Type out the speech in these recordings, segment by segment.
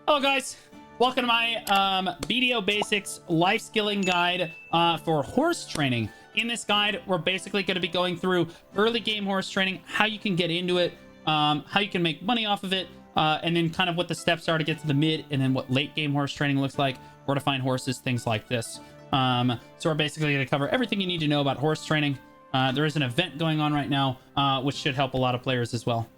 Hello guys, welcome to my BDO Basics life skilling guide for horse training. In this guide, we're basically going to be going through early game horse training, how you can get into it, how you can make money off of it, and then kind of what the steps are to get to the mid, and then what late game horse training looks like, where to find horses, things like this. So we're basically going to cover everything you need to know about horse training. There is an event going on right now, which should help a lot of players as well.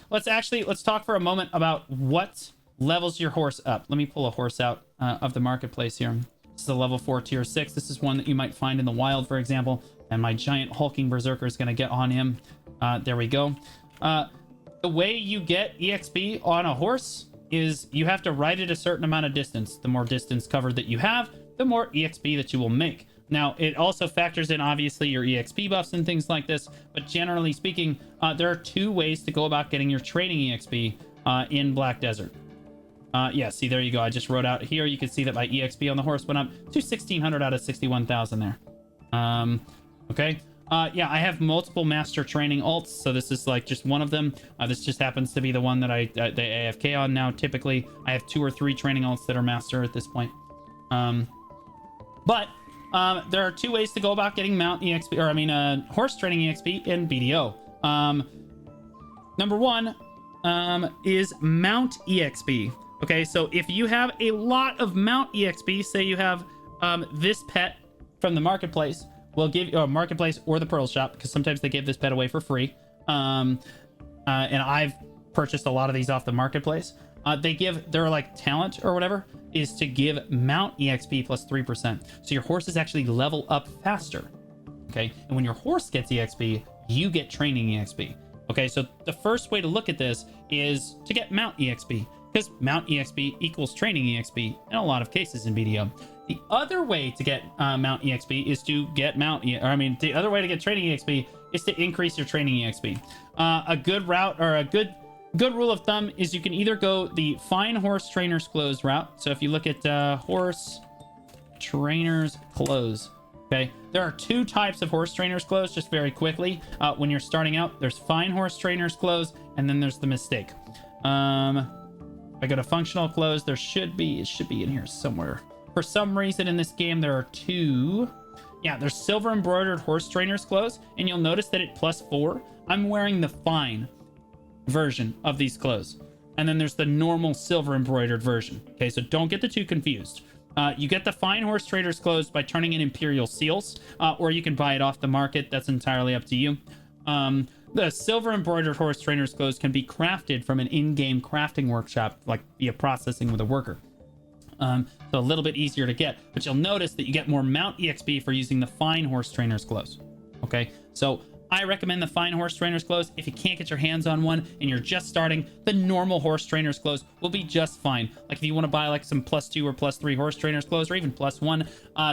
Let's talk for a moment about what levels your horse up. Let me pull a horse out of the marketplace here. This is a level 4 tier 6. This is one that you might find in the wild, for example, and my giant hulking berserker is going to get on him. There we go. The way you get EXP on a horse is you have to ride it a certain amount of distance. The more distance covered that you have, the more EXP that you will make. Now, it also factors in, obviously, your EXP buffs and things like this, but generally speaking, there are two ways to go about getting your training EXP in Black Desert. Yeah, see, there you go. I just wrote out here. You can see that my EXP on the horse went up to 1,600 out of 61,000 there. Okay. Yeah, I have multiple master training alts, so this is like just one of them. This just happens to be the one that the AFK on now. Typically, I have 2 or 3 training alts that are master at this point. But there are 2 ways to go about getting mount EXP, or I mean, horse training EXP in BDO. Number 1 is mount EXP. Okay, so if you have a lot of mount EXP, say you have this pet from the marketplace, we'll give you a marketplace or the Pearl Shop, because sometimes they give this pet away for free. And I've purchased a lot of these off the marketplace. They're like talent or whatever is to give mount EXP plus 3%. So your horses actually level up faster. Okay, and when your horse gets EXP, you get training EXP. Okay, so the first way to look at this is to get mount EXP, because mount EXP equals training EXP in a lot of cases in BDO. The other way to get mount EXP is to get the other way to get training EXP is to increase your training EXP. A good route, or a good rule of thumb, is you can either go the Fine Horse Trainers Clothes route. So if you look at Horse Trainers Clothes, okay, there are 2 types of horse trainers clothes, just very quickly. When you're starting out, there's Fine Horse Trainers Clothes, and then there's the Mistake. If I go to functional clothes, it should be in here somewhere. For some reason in this game, there are 2. Yeah, there's silver embroidered horse trainers clothes, and you'll notice that at +4, I'm wearing the fine version of these clothes. And then there's the normal silver embroidered version. Okay, so don't get the 2 confused. You get the Fine Horse Trainers Clothes by turning in Imperial seals, or you can buy it off the market. That's entirely up to you. The silver embroidered horse trainers clothes can be crafted from an in-game crafting workshop, like via processing with a worker. So a little bit easier to get, but you'll notice that you get more mount EXP for using the Fine Horse Trainers Clothes. Okay, so I recommend the Fine Horse Trainers Clothes. If you can't get your hands on one and you're just starting, the normal horse trainers clothes will be just fine. Like if you want to buy like some +2 or +3 horse trainers clothes, or even +1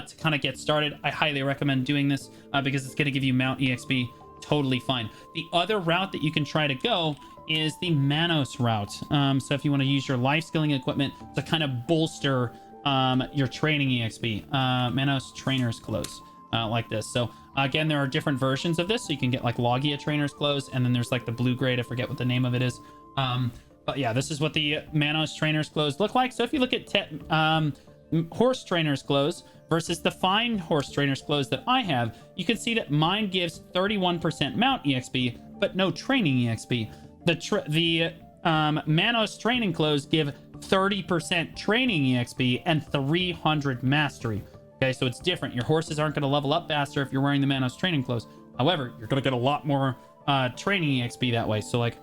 to kind of get started, I highly recommend doing this because it's going to give you mount EXP totally fine. The other route that you can try to go is the Manos route. So if you want to use your life skilling equipment to kind of bolster your training EXP, Manos trainers clothes like this. So again, there are different versions of this. So you can get like Logia trainers clothes, and then there's like the blue grade. I forget what the name of it is. But yeah, this is what the Manos trainers clothes look like. So if you look at horse trainers clothes versus the Fine Horse Trainers Clothes that I have, you can see that mine gives 31% mount EXP, but no training EXP. The Manos training clothes give 30% training EXP and 300 mastery. Okay, so it's different. Your horses aren't going to level up faster if you're wearing the Manos training clothes. However, you're going to get a lot more training EXP that way. So like,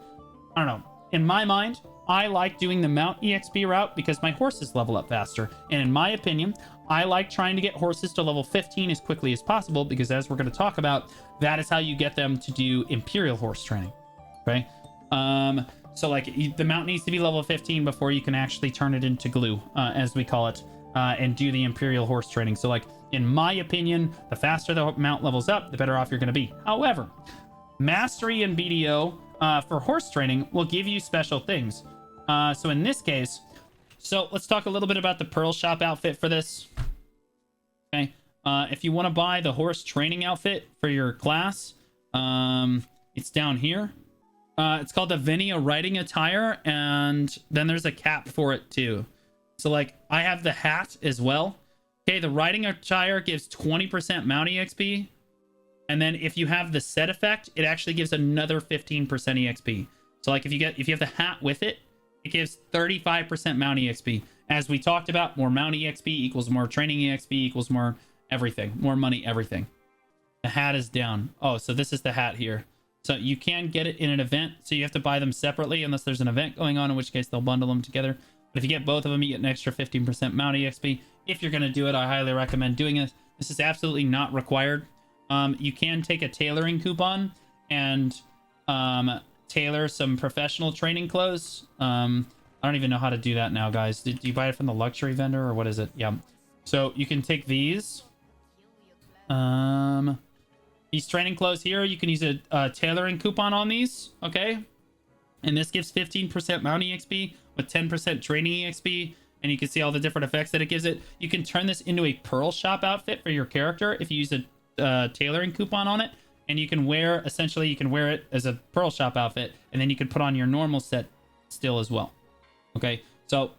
I don't know. In my mind, I like doing the mount EXP route because my horses level up faster. And in my opinion, I like trying to get horses to level 15 as quickly as possible, because as we're going to talk about, that is how you get them to do Imperial horse training. Okay. So like the mount needs to be level 15 before you can actually turn it into glue, as we call it, and do the Imperial horse training. So like, in my opinion, the faster the mount levels up, the better off you're going to be. However, mastery in BDO for horse training will give you special things. So in this case, let's talk a little bit about the Pearl Shop outfit for this. Okay. If you want to buy the horse training outfit for your class, it's down here. It's called the Venia riding attire, and then there's a cap for it too. So like I have the hat as well. Okay, the riding attire gives 20% mount exp, and then if you have the set effect, it actually gives another 15% exp. So like if you have the hat with it, it gives 35% mount exp. As we talked about, more mount exp equals more training exp equals more everything, more money, everything. The hat is down. Oh, so this is the hat here. So you can get it in an event, so you have to buy them separately unless there's an event going on, in which case they'll bundle them together. But if you get both of them, you get an extra 15% mount exp. If you're going to do it, I highly recommend doing this. This is absolutely not required. You can take a tailoring coupon and tailor some professional training clothes. I don't even know how to do that now, guys. Do you buy it from the luxury vendor or what is it? Yeah. So you can take these. These training clothes here, you can use a tailoring coupon on these, okay? And this gives 15% mount exp with 10% training exp, and you can see all the different effects that it gives it. You can turn this into a pearl shop outfit for your character if you use a tailoring coupon on it, and you can wear, essentially, you can wear it as a pearl shop outfit, and then you can put on your normal set still as well, okay? So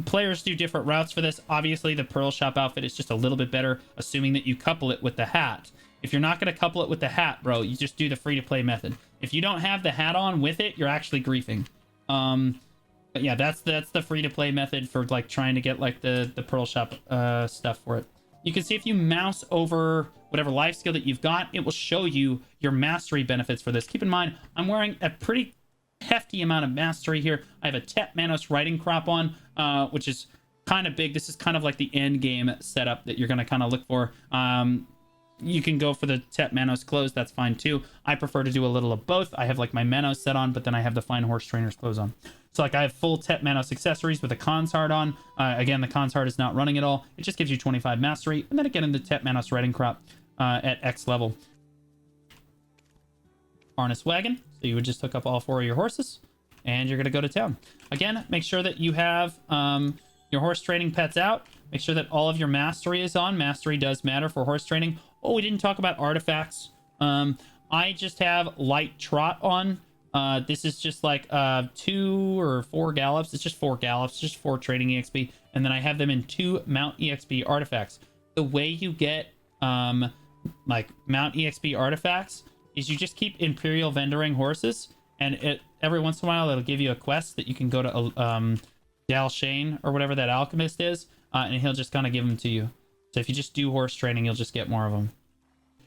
players do different routes for this. Obviously, the pearl shop outfit is just a little bit better, assuming that you couple it with the hat. If you're not going to couple it with the hat, bro, you just do the free-to-play method. If you don't have the hat on with it, you're actually griefing. But yeah, that's the free-to-play method for like trying to get like the pearl shop stuff for it. You can see if you mouse over whatever life skill that you've got, it will show you your mastery benefits for this. Keep in mind, I'm wearing a pretty hefty amount of mastery here. I have a Tet Manos riding crop on, which is kind of big. This is kind of like the end game setup that you're going to kind of look for. You can go for the Tet Manos clothes. That's fine too. I prefer to do a little of both. I have like my Manos set on, but then I have the fine horse trainer's clothes on. So like I have full Tet Manos accessories with a Cons Heart on. Again, the Cons Heart is not running at all. It just gives you 25 mastery. And then again in the Tet Manos riding crop at X level. Harness wagon. So you would just hook up all 4 of your horses and you're going to go to town. Again, make sure that you have your horse training pets out. Make sure that all of your mastery is on. Mastery does matter for horse training. Oh, we didn't talk about artifacts. I just have light trot on. This is just like 2 or 4 gallops. It's just 4 gallops, just 4 training exp. And then I have them in 2 mount exp artifacts. The way you get like mount exp artifacts is you just keep Imperial vendoring horses, and every once in a while it'll give you a quest that you can go to Dal Shane or whatever that alchemist is, and he'll just kind of give them to you. So if you just do horse training, you'll just get more of them.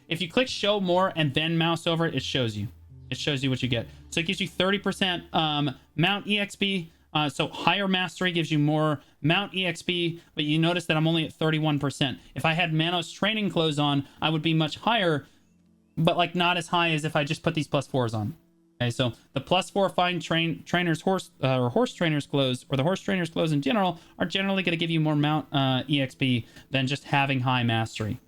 If you click show more and then mouse over it, it shows you. It shows you what you get. So it gives you 30% mount exp. So higher mastery gives you more mount exp, but you notice that I'm only at 31%. If I had Manos training clothes on, I would be much higher, but like not as high as if I just put these +4s on. Okay, so the +4 fine trainer's horse or horse trainer's clothes, or the horse trainer's clothes in general, are generally going to give you more mount exp than just having high mastery.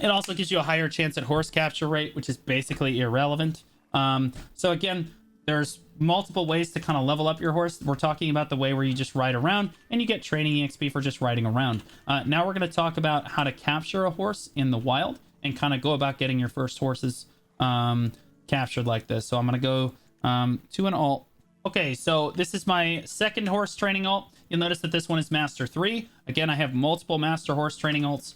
It also gives you a higher chance at horse capture rate, which is basically irrelevant. So again, there's multiple ways to kind of level up your horse. We're talking about the way where you just ride around and you get training exp for just riding around. Now we're going to talk about how to capture a horse in the wild and kind of go about getting your first horses captured like this. So I'm going to go to an alt. Okay, so this is my second horse training alt. You'll notice that this one is Master 3. Again, I have multiple Master horse training alts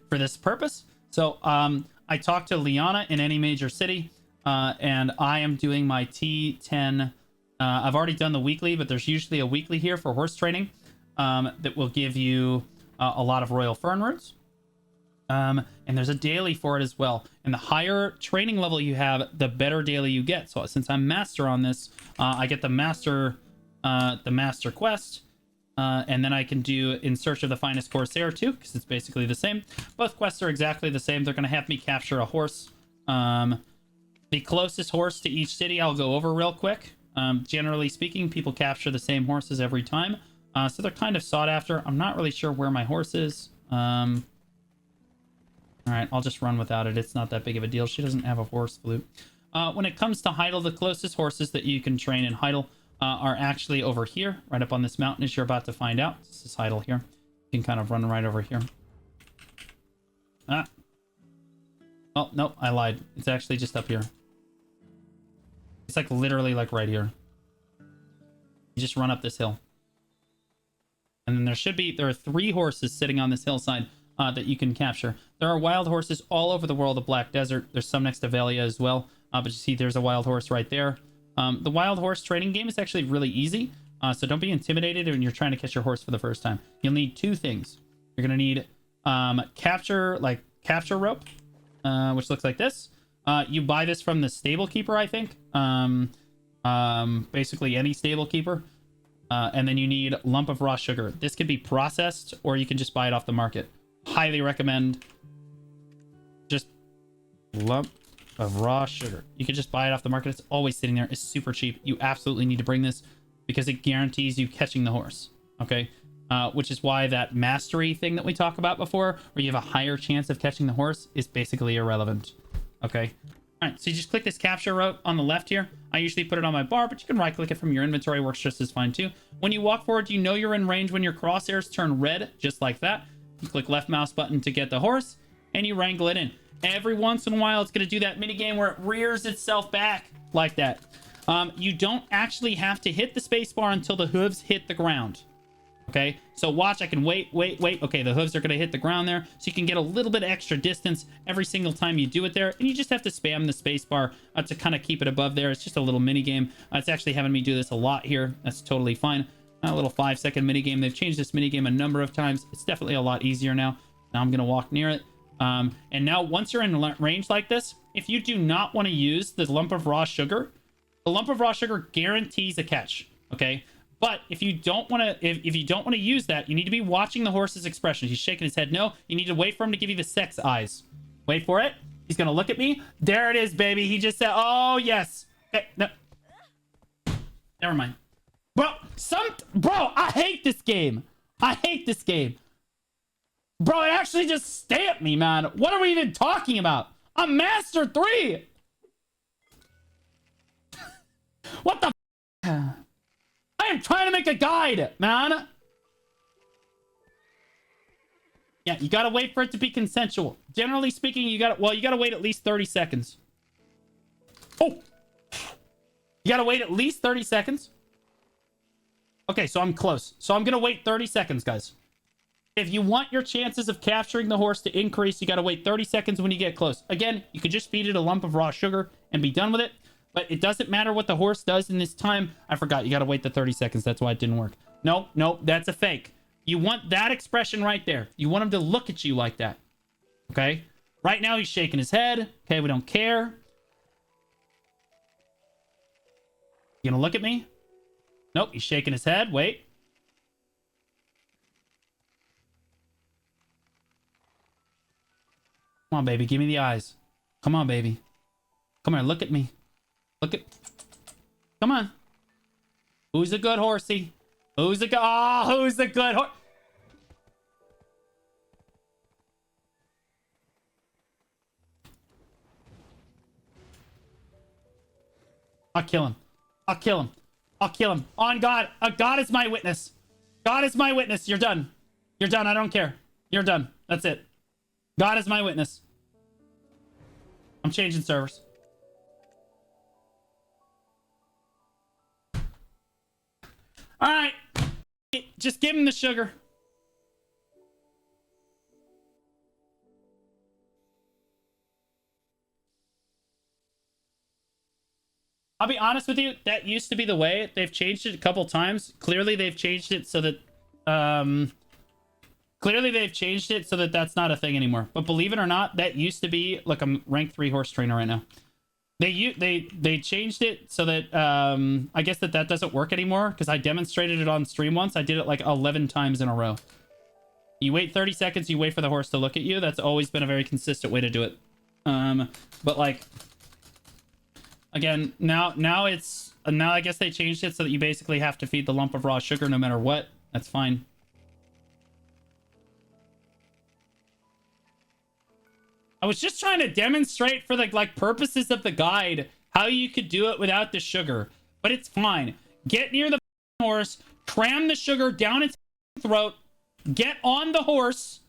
for this purpose. So I talked to Liana in any major city, and I am doing my T10. I've already done the weekly, but there's usually a weekly here for horse training that will give you a lot of Royal Fern roots. And there's a daily for it as well. And the higher training level you have, the better daily you get. So since I'm master on this, I get the master quest, and then I can do In Search of the Finest Corsair too, because it's basically the same. Both quests are exactly the same. They're going to have me capture a horse. The closest horse to each city I'll go over real quick. Generally speaking, people capture the same horses every time, so they're kind of sought after. I'm not really sure where my horse is. All right, I'll just run without it. It's not that big of a deal. She doesn't have a horse flute. When it comes to Heidel, the closest horses that you can train in Heidel are actually over here, right up on this mountain, as you're about to find out. This is Heidel here. You can kind of run right over here. Oh, no, I lied. It's actually just up here. It's like literally like right here. You just run up this hill. And then there are 3 horses sitting on this hillside that you can capture. There are wild horses all over the world of Black Desert. There's some next to Valia as well. But you see there's a wild horse right there. The wild horse training game is actually really easy. So don't be intimidated when you're trying to catch your horse for the first time. You'll need 2 things. You're going to need capture rope, which looks like this. You buy this from the stable keeper, I think. Basically any stable keeper. And then you need lump of raw sugar. This can be processed or you can just buy it off the market. Highly recommend just lump of raw sugar. You can just buy it off the market. It's always sitting there. It's super cheap. You absolutely need to bring this because it guarantees you catching the horse. Okay. Which is why that mastery thing that we talked about before, where you have a higher chance of catching the horse, is basically irrelevant. Okay. All right. So you just click this capture rope on the left here. I usually put it on my bar, but you can right click it from your inventory. Works just as fine too. When you walk forward, you know you're in range when your crosshairs turn red, just like that. You click left mouse button to get the horse and you wrangle it in. Every once in a while, it's going to do that mini game where it rears itself back like that. You don't actually have to hit the space bar until the hooves hit the ground. Okay, so watch, I can wait. Okay, the hooves are going to hit the ground there, so you can get a little bit extra distance every single time you do it there, and you just have to spam the space bar to kind of keep it above there. It's just a little mini game. It's actually having me do this a lot here. That's totally fine. A little 5-second mini game. They've changed this mini game a number of times. It's definitely a lot easier now. Now I'm going to walk near it. And now once you're in range like this, if you do not want to use the lump of raw sugar, the lump of raw sugar guarantees a catch. Okay. But if you don't want to, if you don't want to use that, you need to be watching the horse's expression. He's shaking his head no. You need to wait for him to give you the sex eyes. Wait for it. He's going to look at me. There it is, baby. He just said, oh, yes. Okay, no. Never mind. Bro, I hate this game. I hate this game. Bro, it actually just stamped me, man. What are we even talking about? I'm Master 3. What the f? I am trying to make a guide, man. Yeah, you gotta wait for it to be consensual. Generally speaking, you gotta wait at least 30 seconds. Oh! You gotta wait at least 30 seconds. Okay, so I'm close. So I'm gonna wait 30 seconds, guys. If you want your chances of capturing the horse to increase, you gotta wait 30 seconds when you get close. Again, you could just feed it a lump of raw sugar and be done with it. But it doesn't matter what the horse does in this time. I forgot. You got to wait the 30 seconds. That's why it didn't work. No, that's a fake. You want that expression right there. You want him to look at you like that. Okay? Right now, he's shaking his head. Okay, we don't care. You gonna look at me? Nope, he's shaking his head. Wait. Come on, baby. Give me the eyes. Come on, baby. Come here. Look at me. Look at... Come on. Who's a good horsey? Who's a good... Oh, who's a good horse? I'll kill him. I'll kill him. I'll kill him. On God. God is my witness. God is my witness. You're done. You're done. I don't care. You're done. That's it. God is my witness. I'm changing servers. All right. Just give him the sugar. I'll be honest with you. That used to be the way. They've changed it a couple times. Clearly, they've changed it so that... that's not a thing anymore. But believe it or not, that used to be... Look, I'm rank 3 horse trainer right now. They changed it so that I guess that doesn't work anymore because I demonstrated it on stream once. I did it like 11 times in a row. You wait 30 seconds, you wait for the horse to look at you. That's always been a very consistent way to do it. But like again, now I guess they changed it so that you basically have to feed the lump of raw sugar no matter what. That's fine. I was just trying to demonstrate for the like purposes of the guide how you could do it without the sugar, but it's fine. Get near the horse, cram the sugar down its throat, get on the horse,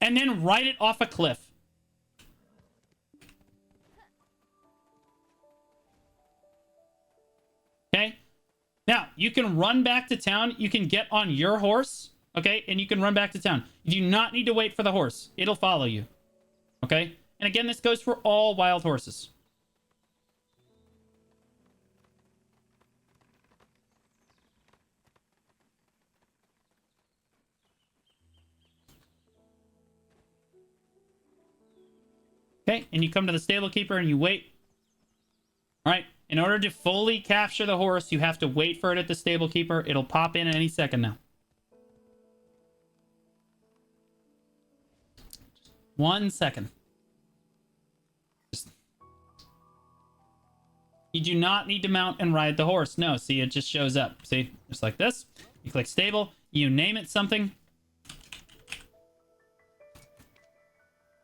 and then ride it off a cliff. Okay? Now, you can run back to town. You can get on your horse, okay? And you can run back to town. You do not need to wait for the horse. It'll follow you, okay? And again, this goes for all wild horses. Okay, and you come to the stable keeper and you wait. All right, in order to fully capture the horse, you have to wait for it at the stable keeper. It'll pop in any second now. 1 second. You do not need to mount and ride the horse. No, see, it just shows up. See, just like this. You click stable. You name it something.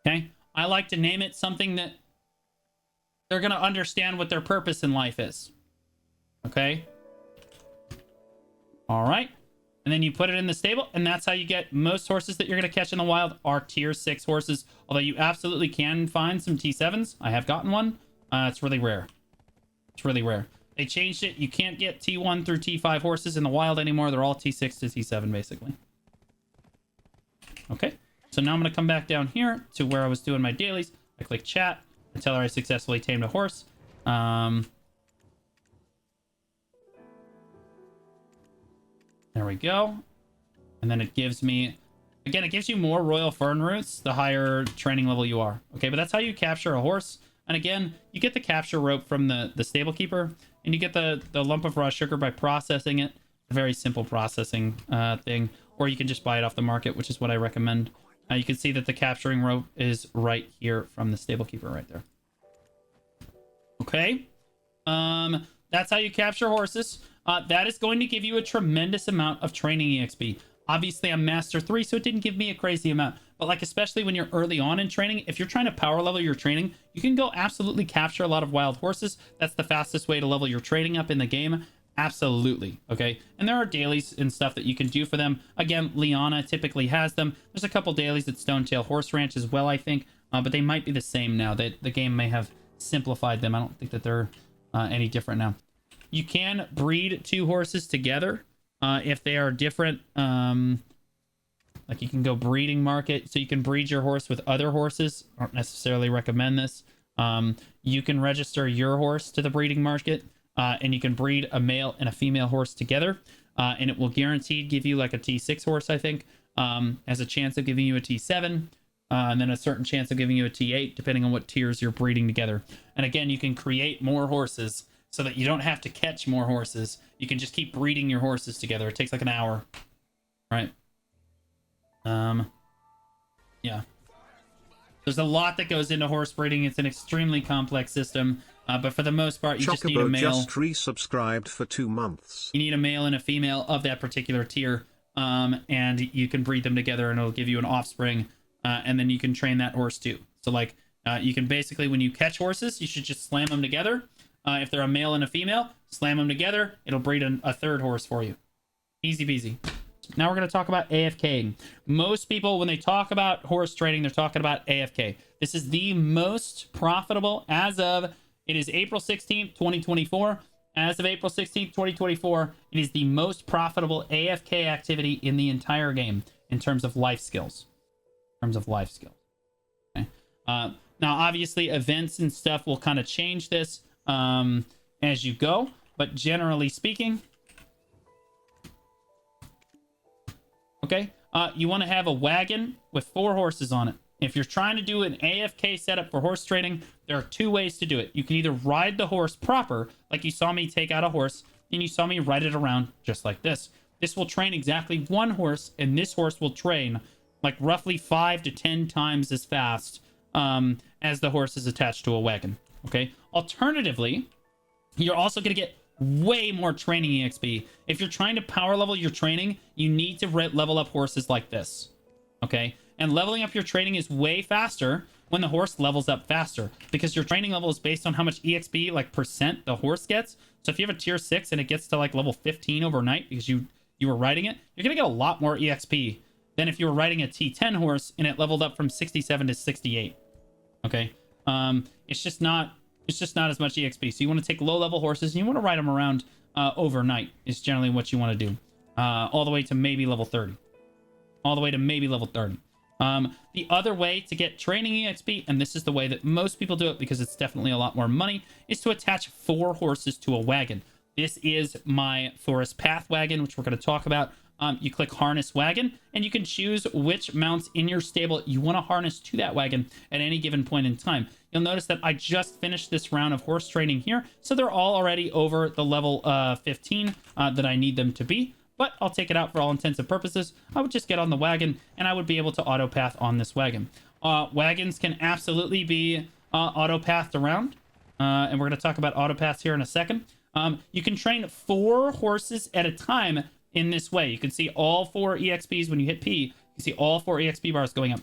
Okay. I like to name it something that they're going to understand what their purpose in life is. Okay. All right. And then you put it in the stable, and that's how you get most horses that you're going to catch in the wild are tier 6 horses. Although you absolutely can find some T7s. I have gotten one. It's really rare. It's really rare. They changed it. You can't get T1 through T5 horses in the wild anymore. They're all T6 to T7, basically. Okay. So now I'm going to come back down here to where I was doing my dailies. I click chat. I tell her I successfully tamed a horse. There we go. And then it gives me... Again, it gives you more Royal Fern roots the higher training level you are. Okay, but that's how you capture a horse. And again, you get the capture rope from the stable keeper. And you get the lump of raw sugar by processing it. A very simple processing thing. Or you can just buy it off the market, which is what I recommend. You can see that the capturing rope is right here from the stable keeper right there. Okay. That's how you capture horses. That is going to give you a tremendous amount of training EXP. Obviously, I'm Master 3, so it didn't give me a crazy amount. But like, especially when you're early on in training, if you're trying to power level your training, you can go absolutely capture a lot of wild horses. That's the fastest way to level your training up in the game. Absolutely. Okay. And there are dailies and stuff that you can do for them. Again, Liana typically has them. There's a couple dailies at Stonetail Horse Ranch as well, I think. But they might be the same now. The game may have simplified them. I don't think that they're any different now. You can breed 2 horses together if they are different. Like you can go breeding market. So you can breed your horse with other horses. I don't necessarily recommend this. You can register your horse to the breeding market. And you can breed a male and a female horse together. And it will guaranteed give you like a T6 horse, I think. Has a chance of giving you a T7. And then a certain chance of giving you a T8, depending on what tiers you're breeding together. And again, you can create more horses so that you don't have to catch more horses. You can just keep breeding your horses together. It takes like an hour. Right? Yeah. There's a lot that goes into horse breeding. It's an extremely complex system. But for the most part, you just need a male. Just resubscribed for 2 months. You need a male and a female of that particular tier. And you can breed them together and it'll give you an offspring. And then you can train that horse too. So like, you can basically, when you catch horses, you should just slam them together. If they're a male and a female, slam them together. It'll breed a third horse for you. Easy peasy. Now we're going to talk about AFK. Most people, when they talk about horse training, they're talking about AFK. This is the most profitable as of, it is April 16th, 2024. As of April 16th, 2024, it is the most profitable AFK activity in the entire game in terms of life skills. Okay. Now, obviously, events and stuff will kind of change this as you go. But generally speaking, okay, you want to have a wagon with 4 horses on it. If you're trying to do an AFK setup for horse training, there are 2 ways to do it. You can either ride the horse proper, like you saw me take out a horse, and you saw me ride it around just like this. This will train exactly 1 horse, and this horse will train like roughly 5 to 10 times as fast as the horse is attached to a wagon. Okay. Alternatively, you're also going to get way more training EXP. If you're trying to power level your training, you need to level up horses like this. Okay. And leveling up your training is way faster when the horse levels up faster, because your training level is based on how much EXP, like percent, the horse gets. So if you have a tier 6 and it gets to like level 15 overnight because you were riding it, you're going to get a lot more EXP than if you were riding a T10 horse and it leveled up from 67 to 68. Okay. It's just not It's just not as much EXP. So you want to take low-level horses and you want to ride them around overnight is generally what you want to do. All the way to maybe level 30. All the way to maybe level 30. The other way to get training EXP, and this is the way that most people do it because it's definitely a lot more money, is to attach 4 horses to a wagon. This is my Forest Path wagon, which we're going to talk about. You click Harness Wagon, and you can choose which mounts in your stable you want to harness to that wagon at any given point in time. You'll notice that I just finished this round of horse training here, so they're all already over the level 15 that I need them to be. But I'll take it out for all intents and purposes. I would just get on the wagon, and I would be able to auto-path on this wagon. Wagons can absolutely be auto-pathed around, and we're going to talk about auto-paths here in a second. You can train 4 horses at a time in this way. You can see all 4 EXPs when you hit P. You can see all 4 EXP bars going up.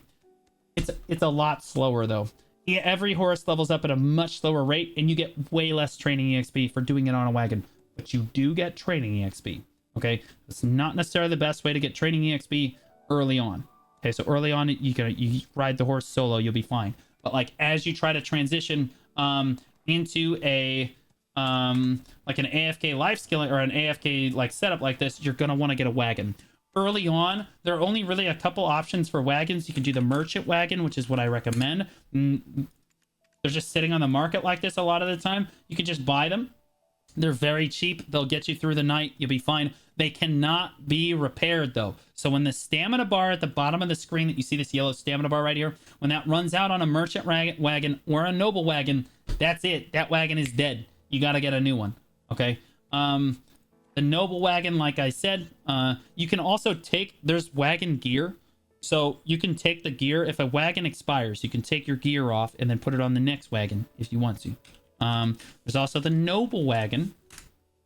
It's a lot slower, though. Every horse levels up at a much slower rate, and you get way less training EXP for doing it on a wagon. But you do get training EXP. Okay, it's not necessarily the best way to get training EXP early on. Okay, so early on you ride the horse solo, you'll be fine. But like as you try to transition into a like an AFK life skill or an AFK like setup like this, you're gonna want to get a wagon. Early on, there are only really a couple options for wagons. You can do the merchant wagon, which is what I recommend. They're just sitting on the market like this a lot of the time. You can just buy them. They're very cheap. They'll get you through the night. You'll be fine. They cannot be repaired, though. So when the stamina bar at the bottom of the screen, that you see this yellow stamina bar right here, when that runs out on a merchant wagon or a noble wagon, that's it. That wagon is dead. You got to get a new one. Okay. The noble wagon, like I said, you can also take, there's wagon gear. So you can take the gear. If a wagon expires, you can take your gear off and then put it on the next wagon if you want to. There's also the noble wagon,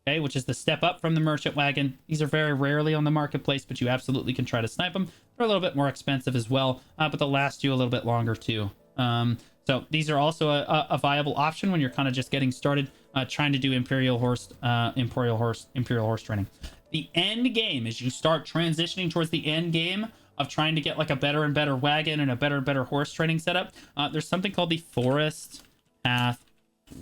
okay, which is the step up from the merchant wagon. These are very rarely on the marketplace, but you absolutely can try to snipe them. They're a little bit more expensive as well, but they'll last you a little bit longer too. So these are also a viable option when you're kind of just getting started, trying to do Imperial horse training. The end game is you start transitioning towards the end game of trying to get like a better and better wagon and a better and better horse training setup. There's something called the Forest Path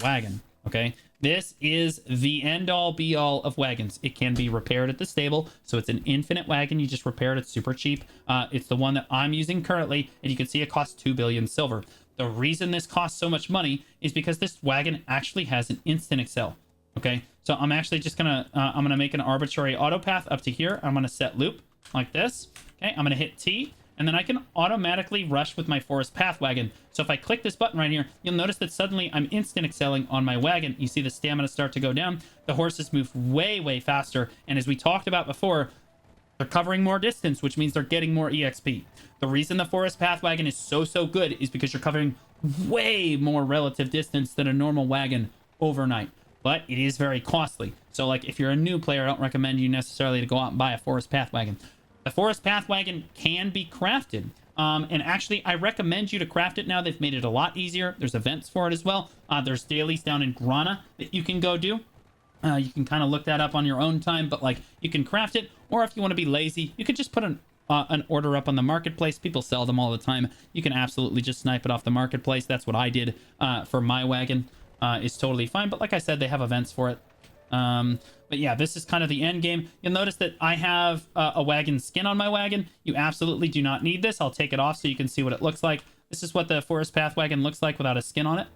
wagon. Okay, this is the end all be all of wagons. It can be repaired at the stable, so it's an infinite wagon. You just repair it. It's super cheap. It's the one that I'm using currently, and you can see it costs 2 billion silver. The reason this costs so much money is because this wagon actually has an instant excel. Okay, so I'm actually just gonna I'm gonna make an arbitrary auto path up to here. I'm gonna set loop like this. Okay, I'm gonna hit T, and then I can automatically rush with my Forest Path wagon. So if I click this button right here, you'll notice that suddenly I'm instant excelling on my wagon. You see the stamina start to go down. The horses move way, way faster. And as we talked about before, they're covering more distance, which means they're getting more EXP. The reason the Forest Path wagon is so good is because you're covering way more relative distance than a normal wagon overnight. But it is very costly. So like if you're a new player, I don't recommend you necessarily to go out and buy a Forest Path wagon. The Forest Path wagon can be crafted. And actually, I recommend you to craft it now. They've made it a lot easier. There's events for it as well. There's dailies down in Grana that you can go do. You can kind of look that up on your own time, but like you can craft it. Or if you want to be lazy, you could just put an order up on the marketplace. People sell them all the time. You can absolutely just snipe it off the marketplace. That's what I did for my wagon. It's totally fine. But like I said, they have events for it. But yeah, this is kind of the end game. You'll notice that I have a wagon skin on my wagon. You absolutely do not need this. I'll take it off so you can see what it looks like. This is what the Forest Path wagon looks like without a skin on it.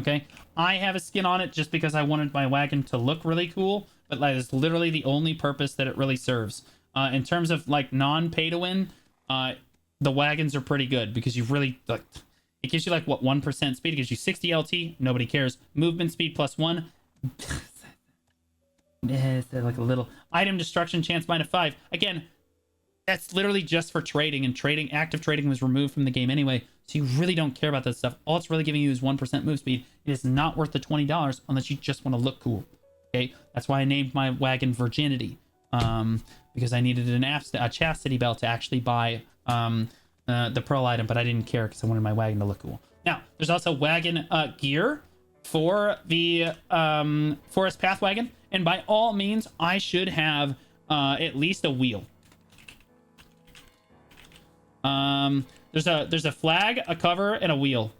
Okay, I have a skin on it just because I wanted my wagon to look really cool, but that is literally the only purpose that it really serves. In terms of like non-pay to win, the wagons are pretty good because you've really like, it gives you like what 1% speed. It gives you 60 LT. Nobody cares. Movement speed +1. It's like a little item destruction chance -5. Again, that's literally just for trading, and active trading was removed from the game anyway, so you really don't care about that stuff. All it's really giving you is 1% move speed. It is not worth the $20 unless you just want to look cool. Okay, that's why I named my wagon Virginity, because I needed a chastity belt to actually buy the pearl item, but I didn't care because I wanted my wagon to look cool. Now, there's also wagon gear for the Forest Path wagon, and by all means, I should have at least a wheel. There's a flag, a cover, and a wheel,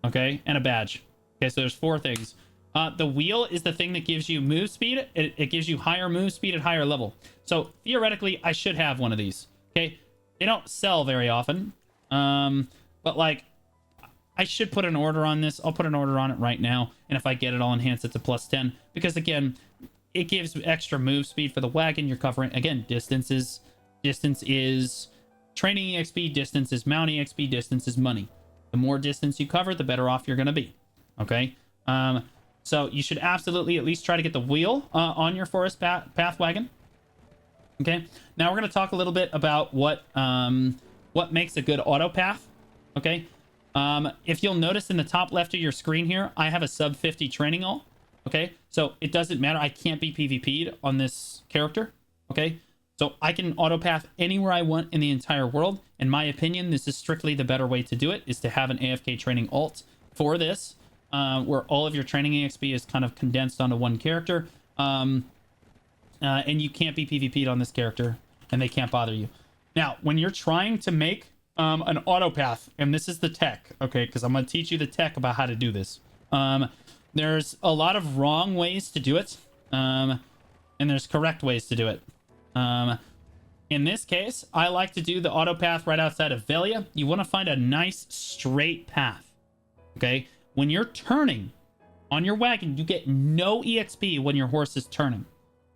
okay, and a badge. Okay, so there's 4 things. The wheel is the thing that gives you move speed. It gives you higher move speed at higher level. So theoretically, I should have one of these. Okay, they don't sell very often, but like I should put an order on this. I'll put an order on it right now, and if I get it, I'll enhance it to +10 because again, it gives extra move speed for the wagon you're covering. Again, distance is training EXP, distance is mount EXP, distance is money. The more distance you cover, the better off you're going to be. Okay. So you should absolutely at least try to get the wheel on your forest path wagon. Okay. Now we're going to talk a little bit about what makes a good auto path. Okay. If you'll notice in the top left of your screen here, I have a sub 50 training all. Okay. So it doesn't matter. I can't be PvP'd on this character. Okay. So I can auto path anywhere I want in the entire world. In my opinion, this is strictly the better way to do it, is to have an AFK training alt for this, where all of your training EXP is kind of condensed onto one character. And you can't be PvP'd on this character, and they can't bother you. Now, when you're trying to make an auto path, and this is the tech, okay, because I'm going to teach you the tech about how to do this. There's a lot of wrong ways to do it, and there's correct ways to do it. In this case, I like to do the auto path right outside of Velia. You want to find a nice straight path. Okay. When you're turning on your wagon, you get no EXP when your horse is turning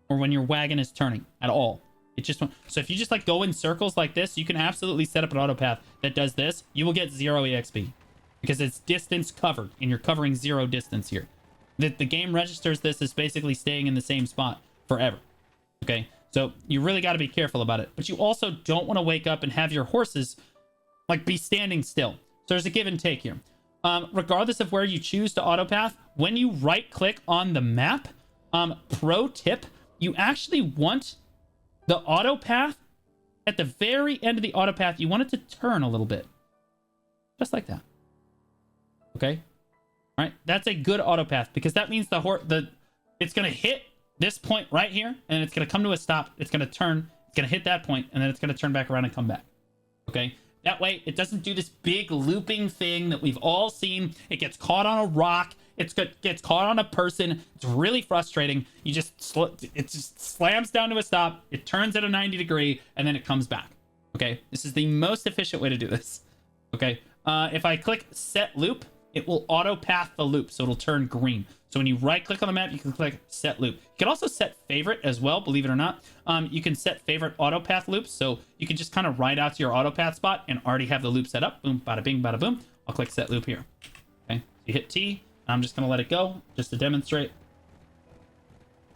or when your wagon is turning at all. It just, so if you just like go in circles like this, you can absolutely set up an auto path that does this. You will get 0 EXP because it's distance covered and you're covering 0 distance here. The game registers this as basically staying in the same spot forever. Okay. So you really got to be careful about it. But you also don't want to wake up and have your horses like be standing still. So there's a give and take here. Regardless of where you choose to auto path, when you right click on the map, pro tip, you actually want the auto path at the very end of the auto path. You want it to turn a little bit. Just like that. Okay. All right. That's a good auto path because that means it's going to hit this point right here, and it's going to come to a stop. It's going to turn. It's going to hit that point, and then it's going to turn back around and come back. Okay? That way, it doesn't do this big looping thing that we've all seen. It gets caught on a rock. It gets caught on a person. It's really frustrating. It just slams down to a stop. It turns at a 90 degree, and then it comes back. Okay? This is the most efficient way to do this. Okay? If I click set loop, it will auto path the loop, so it'll turn green. So when you right click on the map, you can click set loop. You can also set favorite as well, believe it or not. You can set favorite auto path loops. So you can just kind of ride out to your auto path spot and already have the loop set up. Boom, bada bing, bada boom. I'll click set loop here. Okay, so you hit T. I'm just going to let it go just to demonstrate.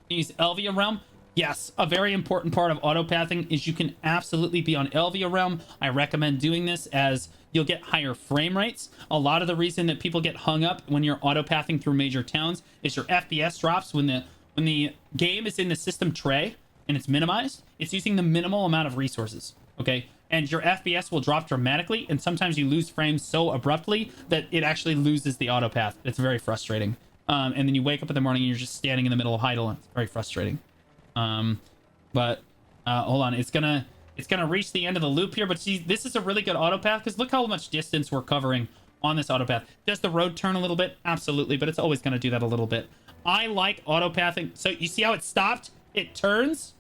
Use Elvia Realm. Yes, a very important part of auto pathing is you can absolutely be on Elvia Realm. I recommend doing this as you'll get higher frame rates. A lot of the reason that people get hung up when you're auto pathing through major towns is your FPS drops when the game is in the system tray and it's minimized. It's using the minimal amount of resources. Okay, and your FPS will drop dramatically, and sometimes you lose frames so abruptly that it actually loses the auto path. It's very frustrating. And then you wake up in the morning and you're just standing in the middle of Heidel. It's very frustrating. But hold on, it's gonna reach the end of the loop here, but see, this is a really good auto path because look how much distance we're covering on this auto path. Does the road turn a little bit? Absolutely, but it's always going to do that a little bit. I like auto pathing. So you see how it stopped? It turns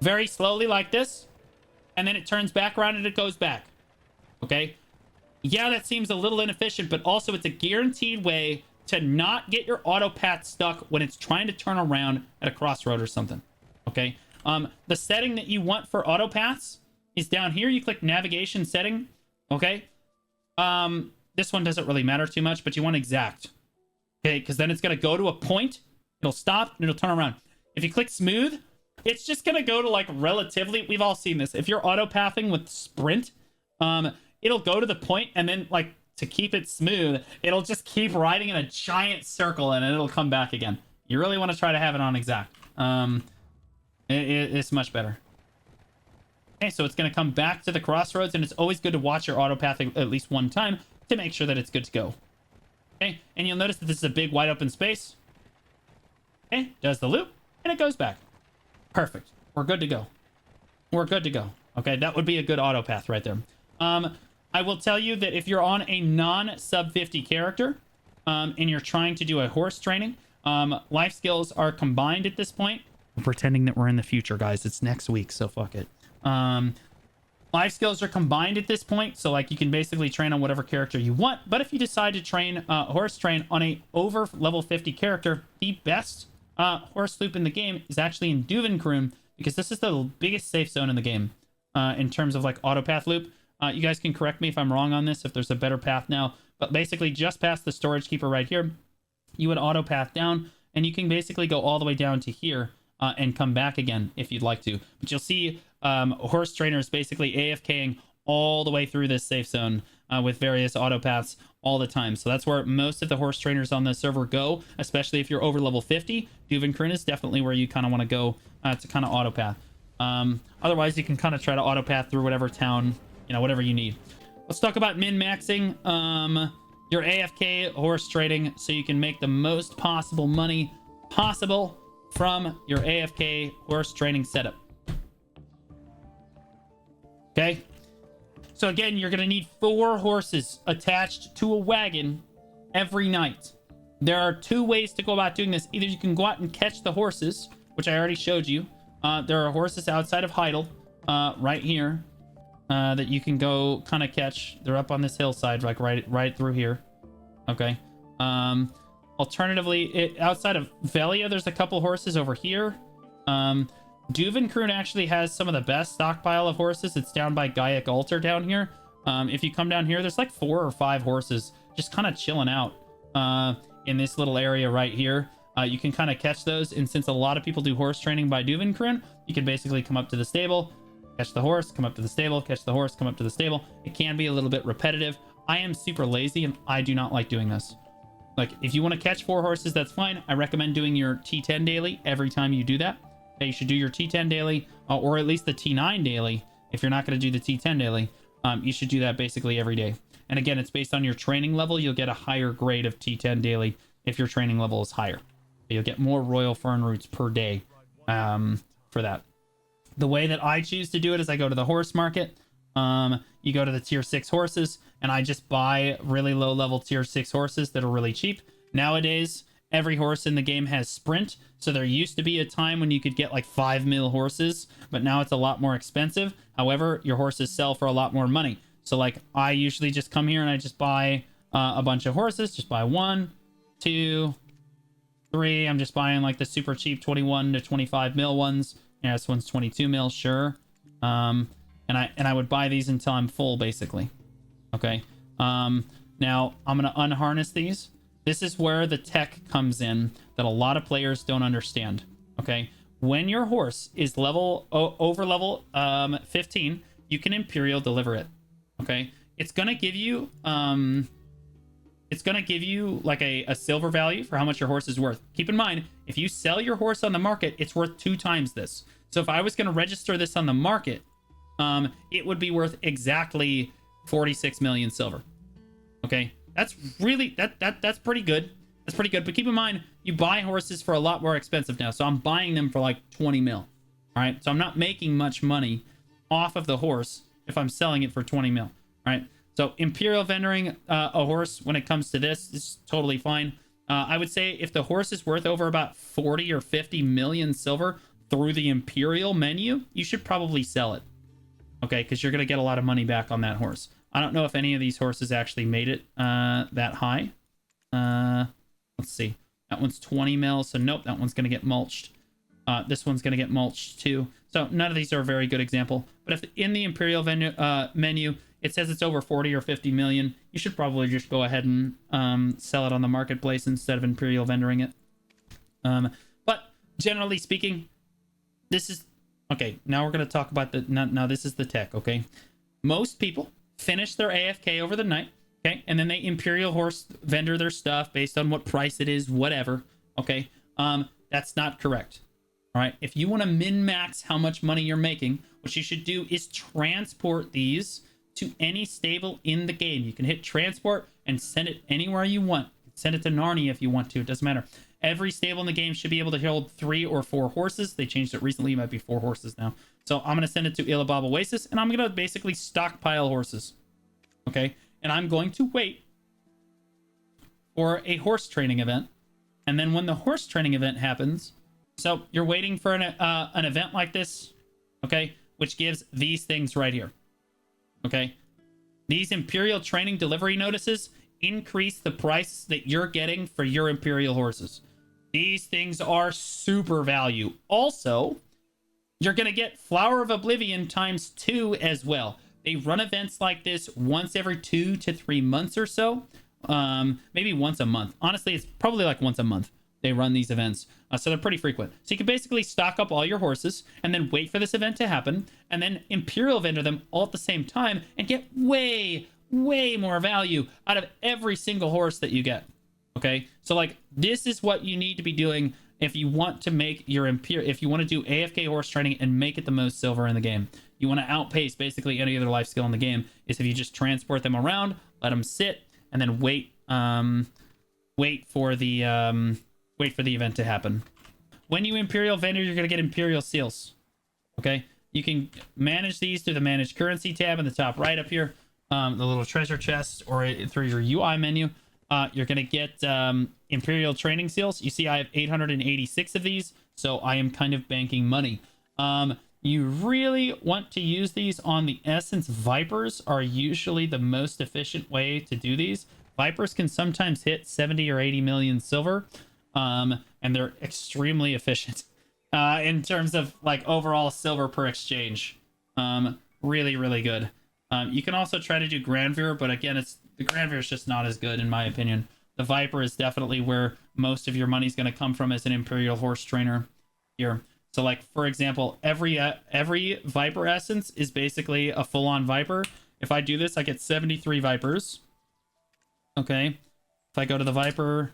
very slowly like this, and then it turns back around and it goes back. Okay? Yeah, that seems a little inefficient, but also it's a guaranteed way to not get your auto path stuck when it's trying to turn around at a crossroad or something. Okay? The setting that you want for auto paths is down here. You click navigation setting. Okay. This one doesn't really matter too much, but you want exact. Okay. Because then it's going to go to a point. It'll stop and it'll turn around. If you click smooth, it's just going to go to like relatively. We've all seen this. If you're auto pathing with sprint, it'll go to the point and then like to keep it smooth, it'll just keep riding in a giant circle and it'll come back again. You really want to try to have it on exact. It's much better. Okay, so it's going to come back to the crossroads, and it's always good to watch your auto path at least one time to make sure that it's good to go. Okay, and you'll notice that this is a big wide open space. Okay, does the loop, and it goes back. Perfect. We're good to go. We're good to go. Okay, that would be a good auto path right there. I will tell you that if you're on a non-sub 50 character, and you're trying to do a horse training, life skills are combined at this point. We're pretending that we're in the future, guys. It's next week, so fuck it. Life skills are combined at this point, so like you can basically train on whatever character you want. But if you decide to train horse train on a over level 50 character, the best horse loop in the game is actually in Duvenkroon, because this is the biggest safe zone in the game in terms of like auto path loop. You guys can correct me if I'm wrong on this, if there's a better path now. But basically, just past the storage keeper right here, you would auto path down, and you can basically go all the way down to here and come back again if you'd like to. But you'll see horse trainers basically AFKing all the way through this safe zone with various auto paths all the time. So that's where most of the horse trainers on the server go, especially if you're over level 50. Duvenkroon is definitely where you kind of want to go to kind of auto path. Otherwise, you can kind of try to auto path through whatever town, you know, whatever you need. Let's talk about min-maxing your AFK horse trading so you can make the most possible money possible from your AFK horse training setup. Okay, so again, you're going to need 4 horses attached to a wagon every night. There are 2 ways to go about doing this. Either you can go out and catch the horses, which I already showed you. There are horses outside of Heidel right here that you can go kind of catch. They're up on this hillside, like right through here. Okay. Alternatively, outside of Velia, there's a couple horses over here. Duvenkroon actually has some of the best stockpile of horses. It's down by Gaiac Altar down here. If you come down here, there's like 4 or 5 horses just kind of chilling out in this little area right here. You can kind of catch those, and since a lot of people do horse training by Duvenkroon, you can basically come up to the stable, catch the horse, come up to the stable, catch the horse, come up to the stable. It can be a little bit repetitive. I am super lazy, and I do not like doing this. Like, if you want to catch 4 horses, that's fine. I recommend doing your T10 daily every time you do that. Okay, you should do your T10 daily, or at least the T9 daily. If you're not going to do the T10 daily, you should do that basically every day. And again, it's based on your training level. You'll get a higher grade of T10 daily if your training level is higher. You'll get more Royal Fern Roots per day for that. The way that I choose to do it is I go to the horse market. You go to the tier 6 horses, and I just buy really low level tier 6 horses that are really cheap. Nowadays, every horse in the game has sprint. So there used to be a time when you could get like 5 mil horses, but now it's a lot more expensive. However, your horses sell for a lot more money. So like I usually just come here and I just buy a bunch of horses. Just buy 1, 2, 3. I'm just buying like the super cheap 21 to 25 mil ones. Yeah, this one's 22 mil, sure. And I would buy these until I'm full, basically. Okay. Now I'm gonna unharness these. This is where the tech comes in that a lot of players don't understand. Okay. When your horse is over level 15, you can Imperial deliver it. Okay. It's gonna give you like a silver value for how much your horse is worth. Keep in mind, if you sell your horse on the market, it's worth 2 times this. So if I was going to register this on the market, it would be worth exactly 46 million silver. Okay, that's really that's pretty good. That's pretty good. But keep in mind, you buy horses for a lot more expensive now. So I'm buying them for like 20 mil. All right, so I'm not making much money off of the horse if I'm selling it for 20 mil. All right. So Imperial vendoring a horse when it comes to this is totally fine. I would say if the horse is worth over about 40 or 50 million silver through the Imperial menu, you should probably sell it. Okay, because you're going to get a lot of money back on that horse. I don't know if any of these horses actually made it that high. Let's see. That one's 20 mil, so nope, that one's going to get mulched. This one's going to get mulched too. So none of these are a very good example. But if in the Imperial menu, it says it's over 40 or 50 million, you should probably just go ahead and sell it on the marketplace instead of Imperial vendoring it. But generally speaking, this is... Okay, now we're going to talk about the... Now this is the tech, okay? Most people finish their AFK over the night, okay? And then they Imperial horse vendor their stuff based on what price it is, whatever, okay? That's not correct, all right? If you want to min-max how much money you're making, what you should do is transport these to any stable in the game. You can hit transport and send it anywhere you want. Send it to Narnia if you want to. It doesn't matter. Every stable in the game should be able to hold 3 or 4 horses. They changed it recently. It might be 4 horses now. So I'm going to send it to Ilabab Oasis, and I'm going to basically stockpile horses. Okay? And I'm going to wait for a horse training event. And then when the horse training event happens, so you're waiting for an event like this, okay, which gives these things right here, okay? These Imperial training delivery notices increase the price that you're getting for your Imperial horses. These things are super value. Also, you're going to get Flower of Oblivion ×2 as well. They run events like this once every 2 to 3 months or so. Maybe once a month. Honestly, it's probably like once a month they run these events. So they're pretty frequent. So you can basically stock up all your horses and then wait for this event to happen and then Imperial vendor them all at the same time and get way more value out of every single horse that you get. Okay, so like this is what you need to be doing if you want to make your if you want to do AFK horse training and make it the most silver in the game. You want to outpace basically any other life skill in the game. Is if you just transport them around, let them sit, and then wait for the event to happen. When you Imperial vendor, you're gonna get Imperial seals. Okay, you can manage these through the Manage Currency tab in the top right up here, the little treasure chest, or through your UI menu. You're going to get Imperial training seals. You see I have 886 of these, so I am kind of banking money. You really want to use these on the Essence. Vipers are usually the most efficient way to do these. Vipers can sometimes hit 70 or 80 million silver, and they're extremely efficient in terms of like overall silver per exchange. Really good. You can also try to do Grandveer, but again, the Grandveer is just not as good in my opinion. The Viper is definitely where most of your money is going to come from as an Imperial horse trainer here. So like, for example, every Viper essence is basically a full-on Viper. If I do this, I get 73 Vipers. Okay. If I go to the Viper,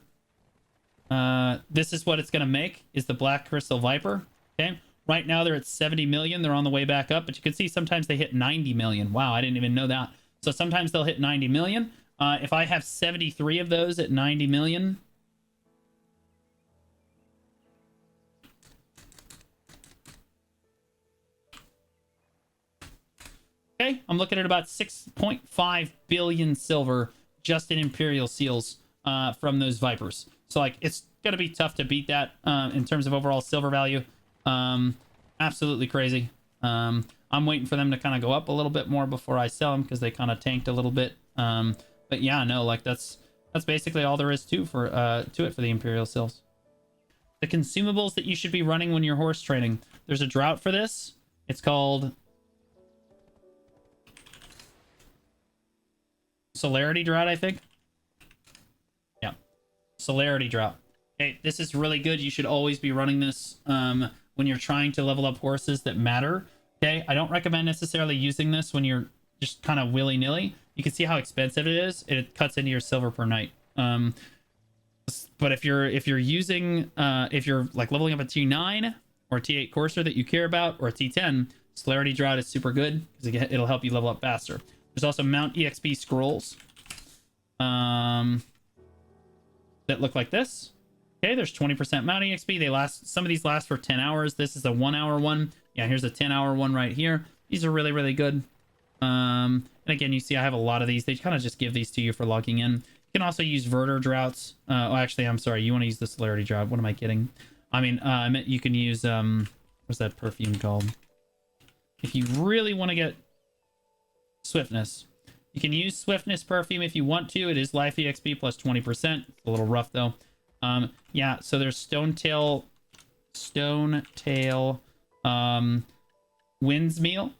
this is what it's going to make, is the Black Crystal Viper. Okay. Right now they're at 70 million. They're on the way back up, but you can see sometimes they hit 90 million. Wow, I didn't even know that. So sometimes they'll hit 90 million. If I have 73 of those at 90 million, okay, I'm looking at about 6.5 billion silver just in Imperial seals from those Vipers. So like, it's gonna be tough to beat that in terms of overall silver value. Absolutely crazy. I'm waiting for them to kind of go up a little bit more before I sell them because they kind of tanked a little bit. But yeah, no, like that's basically all there is to it for the Imperial seals. The consumables that you should be running when you're horse training. There's a drought for this. It's called Celerity Drought, I think. Yeah, Celerity Drought. Okay, this is really good. You should always be running this when you're trying to level up horses that matter. Okay, I don't recommend necessarily using this when you're just kind of willy-nilly. You can see how expensive it is. It cuts into your silver per night. But if you're using if you're like leveling up a T9 or a T8 courser that you care about, or a T10, Celerity Drought is super good because it'll help you level up faster. There's also Mount EXP scrolls that look like this. Okay, there's 20% Mount EXP. They last, some of these last for 10 hours. This is a 1 hour one. Yeah, here's a 10-hour one right here. These are really good. And again, you see I have a lot of these. They kind of just give these to you for logging in. You can also use Verter Droughts. Oh, actually, I'm sorry. You want to use the Celerity Drought. What am I kidding? I mean, I meant you can use, what's that perfume called? If you really want to get Swiftness, you can use Swiftness perfume if you want to. It is Life EXP plus 20%. It's a little rough, though. Yeah, so there's Stonetail, Winds Meal.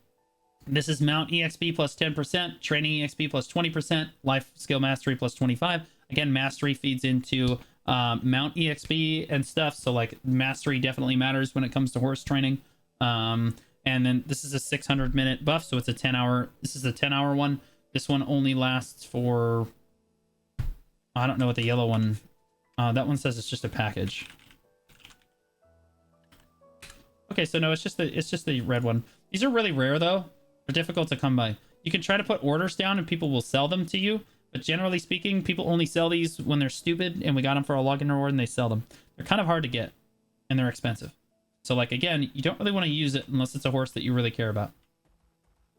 This is Mount EXP plus 10%, Training EXP plus 20%, Life Skill Mastery plus 25. Again, Mastery feeds into Mount EXP and stuff, so like Mastery definitely matters when it comes to horse training. And then this is a 600-minute buff, so it's a 10-hour. This is a 10-hour one. This one only lasts for, I don't know what the yellow one. That one says it's just a package. Okay, so no, it's just the red one. These are really rare though. They're difficult to come by. You can try to put orders down and people will sell them to you, but generally speaking, people only sell these when they're stupid and we got them for a login reward and they sell them. They're kind of hard to get and they're expensive. So like, again, you don't really want to use it unless it's a horse that you really care about.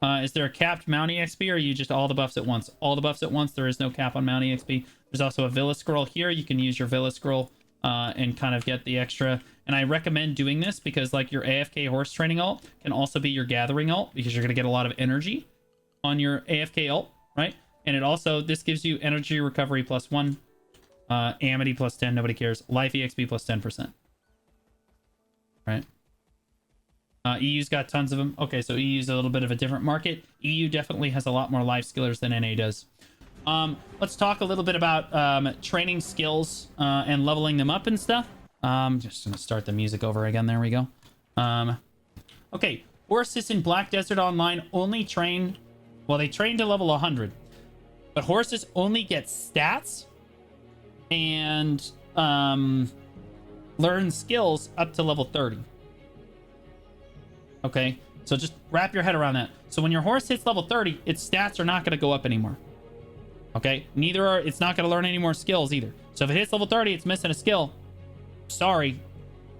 Is there a capped Mount EXP, or are you just all the buffs at once? All the buffs at once. There is no cap on Mount EXP. There's also a Villa Scroll here. You can use your Villa Scroll and kind of get the extra. And I recommend doing this because like your AFK horse training ult can also be your gathering ult because you're going to get a lot of energy on your AFK ult, right? And it also, this gives you energy recovery +1, amity +10, nobody cares. Life EXP +10%. Right? EU's got tons of them. Okay, so EU's a little bit of a different market. EU definitely has a lot more life skillers than NA does. Let's talk a little bit about training skills and leveling them up and stuff. Just gonna start the music over again. There we go. Okay, horses in Black Desert Online only train, well, they train to level 100, but horses only get stats and learn skills up to level 30. Okay, so just wrap your head around that. So when your horse hits level 30, its stats are not going to go up anymore. Okay, it's not going to learn any more skills either. So if it hits level 30, it's missing a skill. Sorry,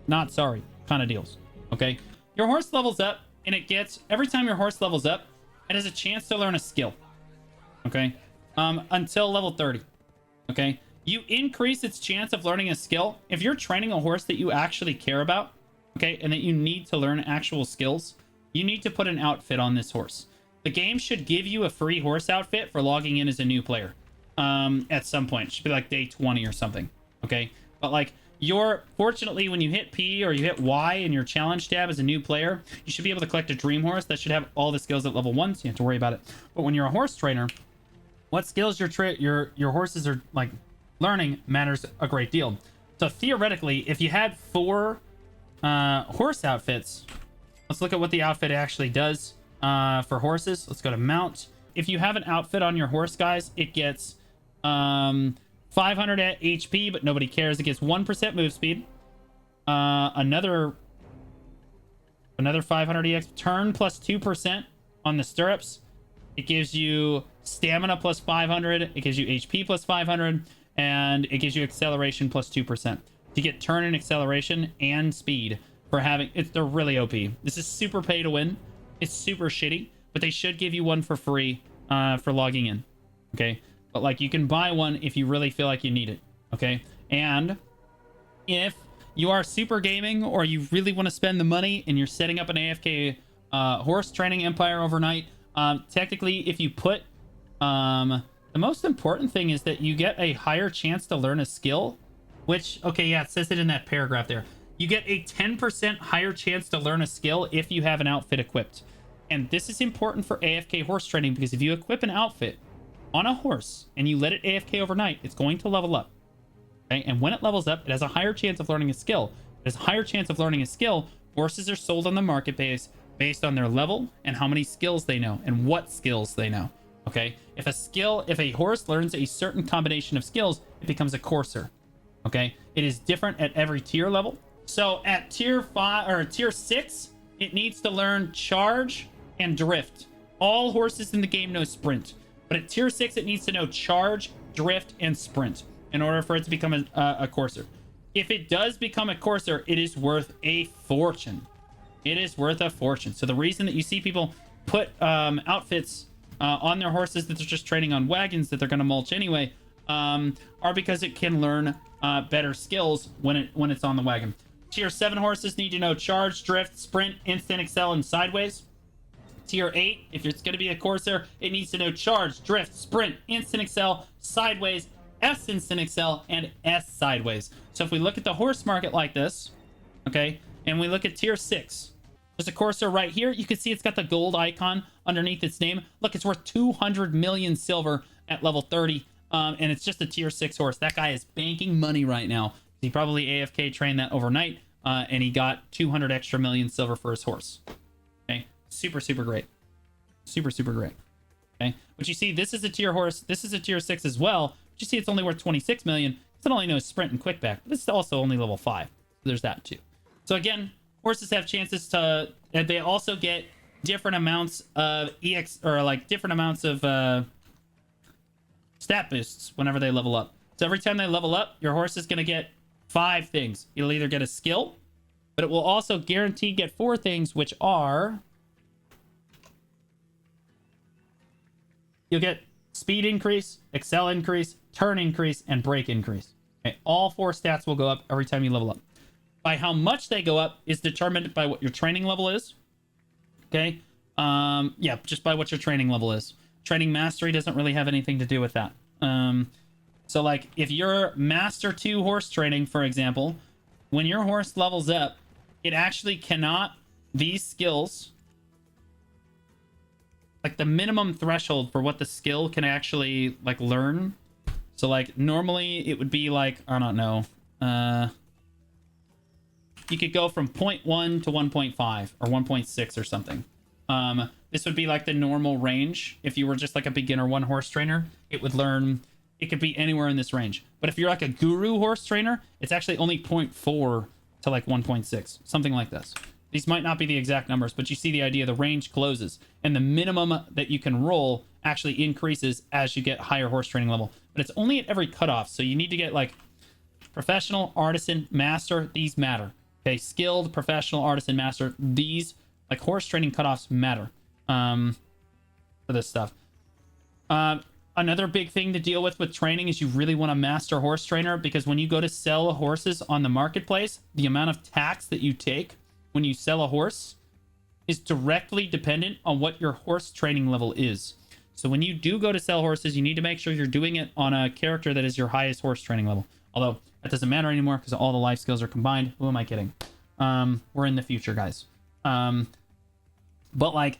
not sorry, kind of deals. Okay, your horse levels up, and it gets, every time your horse levels up, it has a chance to learn a skill. Okay, until level 30. Okay, you increase its chance of learning a skill if you're training a horse that you actually care about. Okay, and that you need to learn actual skills. You need to put an outfit on this horse. The game should give you a free horse outfit for logging in as a new player. At some point, it should be like day 20 or something. Okay, but like fortunately, when you hit P or you hit Y in your challenge tab as a new player, you should be able to collect a dream horse that should have all the skills at level 1, so you have to worry about it. But when you're a horse trainer, what skills your horses are like learning matters a great deal. So theoretically, if you had 4 horse outfits, let's look at what the outfit actually does for horses. Let's go to mount. If you have an outfit on your horse, guys, it gets 500 at HP, but nobody cares. It gets 1% move speed, another 500 EX, turn +2% on the stirrups. It gives you stamina +500, it gives you HP +500, and it gives you acceleration +2%. To get turn and acceleration and speed for having it. They're really OP. This is super pay to win. It's super shitty, but they should give you one for free for logging in. Okay, but like you can buy one if you really feel like you need it. Okay, and if you are super gaming or you really want to spend the money and you're setting up an AFK horse training empire overnight, technically if you put the most important thing is that you get a higher chance to learn a skill. Which, okay, yeah, it says it in that paragraph there. You get a 10% higher chance to learn a skill if you have an outfit equipped. And this is important for AFK horse training because if you equip an outfit on a horse and you let it AFK overnight, it's going to level up. Okay? And when it levels up, it has a higher chance of learning a skill. It has a higher chance of learning a skill. Horses are sold on the market based on their level and how many skills they know and what skills they know. Okay? If a horse learns a certain combination of skills, it becomes a courser. Okay, it is different at every tier level. So at tier 5 or tier 6, it needs to learn charge and drift. All horses in the game know sprint, but at tier 6, it needs to know charge, drift, and sprint in order for it to become a courser. If it does become a courser, it is worth a fortune. It is worth a fortune. So the reason that you see people put outfits on their horses that they're just training on wagons that they're going to mulch anyway, are because it can learn better skills when it's on the wagon. Tier 7 horses need to know charge, drift, sprint, instant excel, and sideways. Tier 8, if it's going to be a courser, it needs to know charge, drift, sprint, instant excel, sideways, S instant excel, and S sideways. So if we look at the horse market like this, okay, and we look at tier 6, there's a courser right here. You can see it's got the gold icon underneath its name. Look, it's worth 200 million silver at level 30. And it's just a tier 6 horse. That guy is banking money right now. He probably AFK trained that overnight, and he got 200 extra million silver for his horse. Okay, super great, super great. Okay, but you see, this is a tier horse. This is a tier 6 as well. But you see, it's only worth 26 million. It only knows sprint and quick back. But it's also only level 5. So there's that too. So again, horses have chances to. They also get different amounts of EX or like different amounts of. Stat boosts whenever they level up. So every time they level up, your horse is going to get 5 things. It'll either get a skill, but it will also guarantee get 4 things, which are... You'll get speed increase, excel increase, turn increase, and brake increase. Okay, all 4 stats will go up every time you level up. By how much they go up is determined by what your training level is. Okay, yeah, just by what your training level is. Training mastery doesn't really have anything to do with that. So like if you're master 2 horse training, for example, when your horse levels up, it actually cannot, these skills, like the minimum threshold for what the skill can actually like learn. So like normally it would be like, I don't know, you could go from 0.1 to 1.5 or 1.6 or something. This would be like the normal range. If you were just like a beginner 1 horse trainer, it would learn, it could be anywhere in this range. But if you're like a guru horse trainer, it's actually only 0.4 to like 1.6, something like this. These might not be the exact numbers, but you see the idea. The range closes and the minimum that you can roll actually increases as you get higher horse training level. But it's only at every cutoff. So you need to get like professional, artisan, master. These matter. Okay, skilled, professional, artisan, master. These like horse training cutoffs matter for this stuff. Another big thing to deal with training is you really want a master horse trainer, because when you go to sell horses on the marketplace, the amount of tax that you take when you sell a horse is directly dependent on what your horse training level is. So when you do go to sell horses, you need to make sure you're doing it on a character that is your highest horse training level. Although that doesn't matter anymore because all the life skills are combined. Who am I kidding? We're in the future, guys. But like,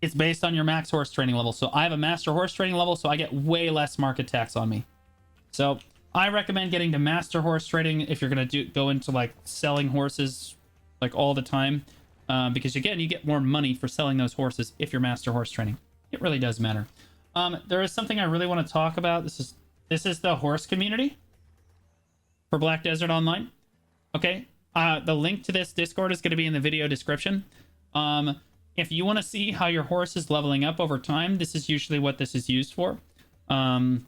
it's based on your max horse training level. So I have a master horse training level, so I get way less market tax on me. So I recommend getting to master horse trading if you're going to go into like selling horses like all the time. Because again, you get more money for selling those horses if you're master horse training. It really does matter. There is something I really want to talk about. This is the horse community for Black Desert Online. Okay. The link to this Discord is going to be in the video description. If you want to see how your horse is leveling up over time, this is usually what this is used for. And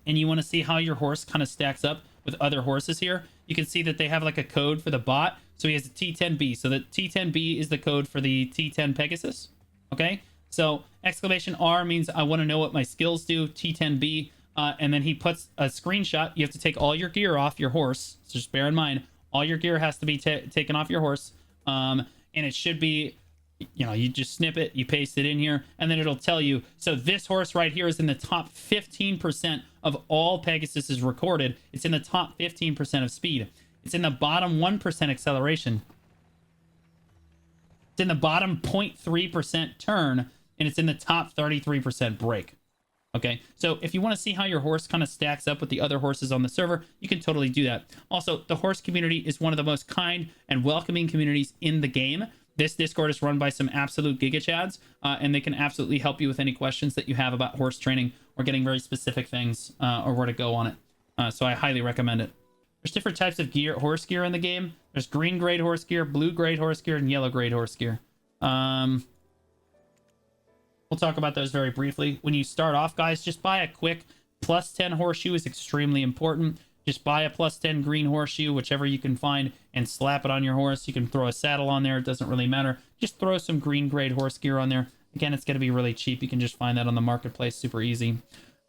you want to see how your horse kind of stacks up with other horses here. You can see that they have like a code for the bot. So he has a T10B. So the T10B is the code for the T10 Pegasus. Okay. So exclamation R means I want to know what my skills do. T10B. And then he puts a screenshot. You have to take all your gear off your horse. So just bear in mind, all your gear has to be taken off your horse. And it should be, you know, you just snip it, you paste it in here, and then it'll tell you, so this horse right here is in the top 15% of all Pegasus recorded. It's in the top 15% of speed. It's in the bottom 1% acceleration. It's in the bottom 0.3% turn, and it's in the top 33% brake. Okay, so if you want to see how your horse kind of stacks up with the other horses on the server, you can totally do that. Also, the horse community is one of the most kind and welcoming communities in the game. This Discord is run by some absolute giga chads, and they can absolutely help you with any questions that you have about horse training or getting very specific things or where to go on it. So I highly recommend it. There's different types of gear, horse gear in the game. There's green grade horse gear, blue grade horse gear, and yellow grade horse gear. We'll talk about those very briefly. When you start off, guys, just buy a quick +10 horseshoe is extremely important. Just buy a +10 green horseshoe, whichever you can find, and slap it on your horse. You can throw a saddle on there. It doesn't really matter. Just throw some green grade horse gear on there. Again, it's going to be really cheap. You can just find that on the marketplace. Super easy.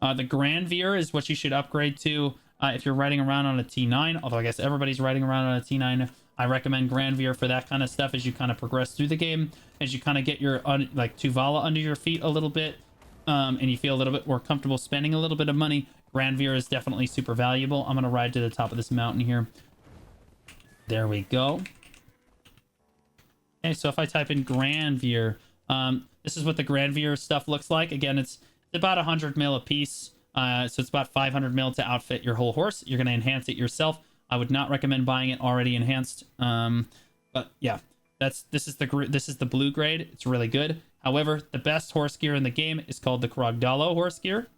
The Grand Veer is what you should upgrade to if you're riding around on a T9. Although I guess everybody's riding around on a T9. I recommend Grand Veer for that kind of stuff as you kind of progress through the game. As you kind of get your like Tuvala under your feet a little bit. And you feel a little bit more comfortable spending a little bit of money. Grand Veer is definitely super valuable. I'm going to ride to the top of this mountain here. There we go. Okay, so if I type in Grand Veer, this is what the Grand Veer stuff looks like. Again, it's about 100 mil a piece. So it's about 500 mil to outfit your whole horse. You're going to enhance it yourself. I would not recommend buying it already enhanced. But yeah, this is the blue grade. It's really good. However, the best horse gear in the game is called the Krogdalo horse gear.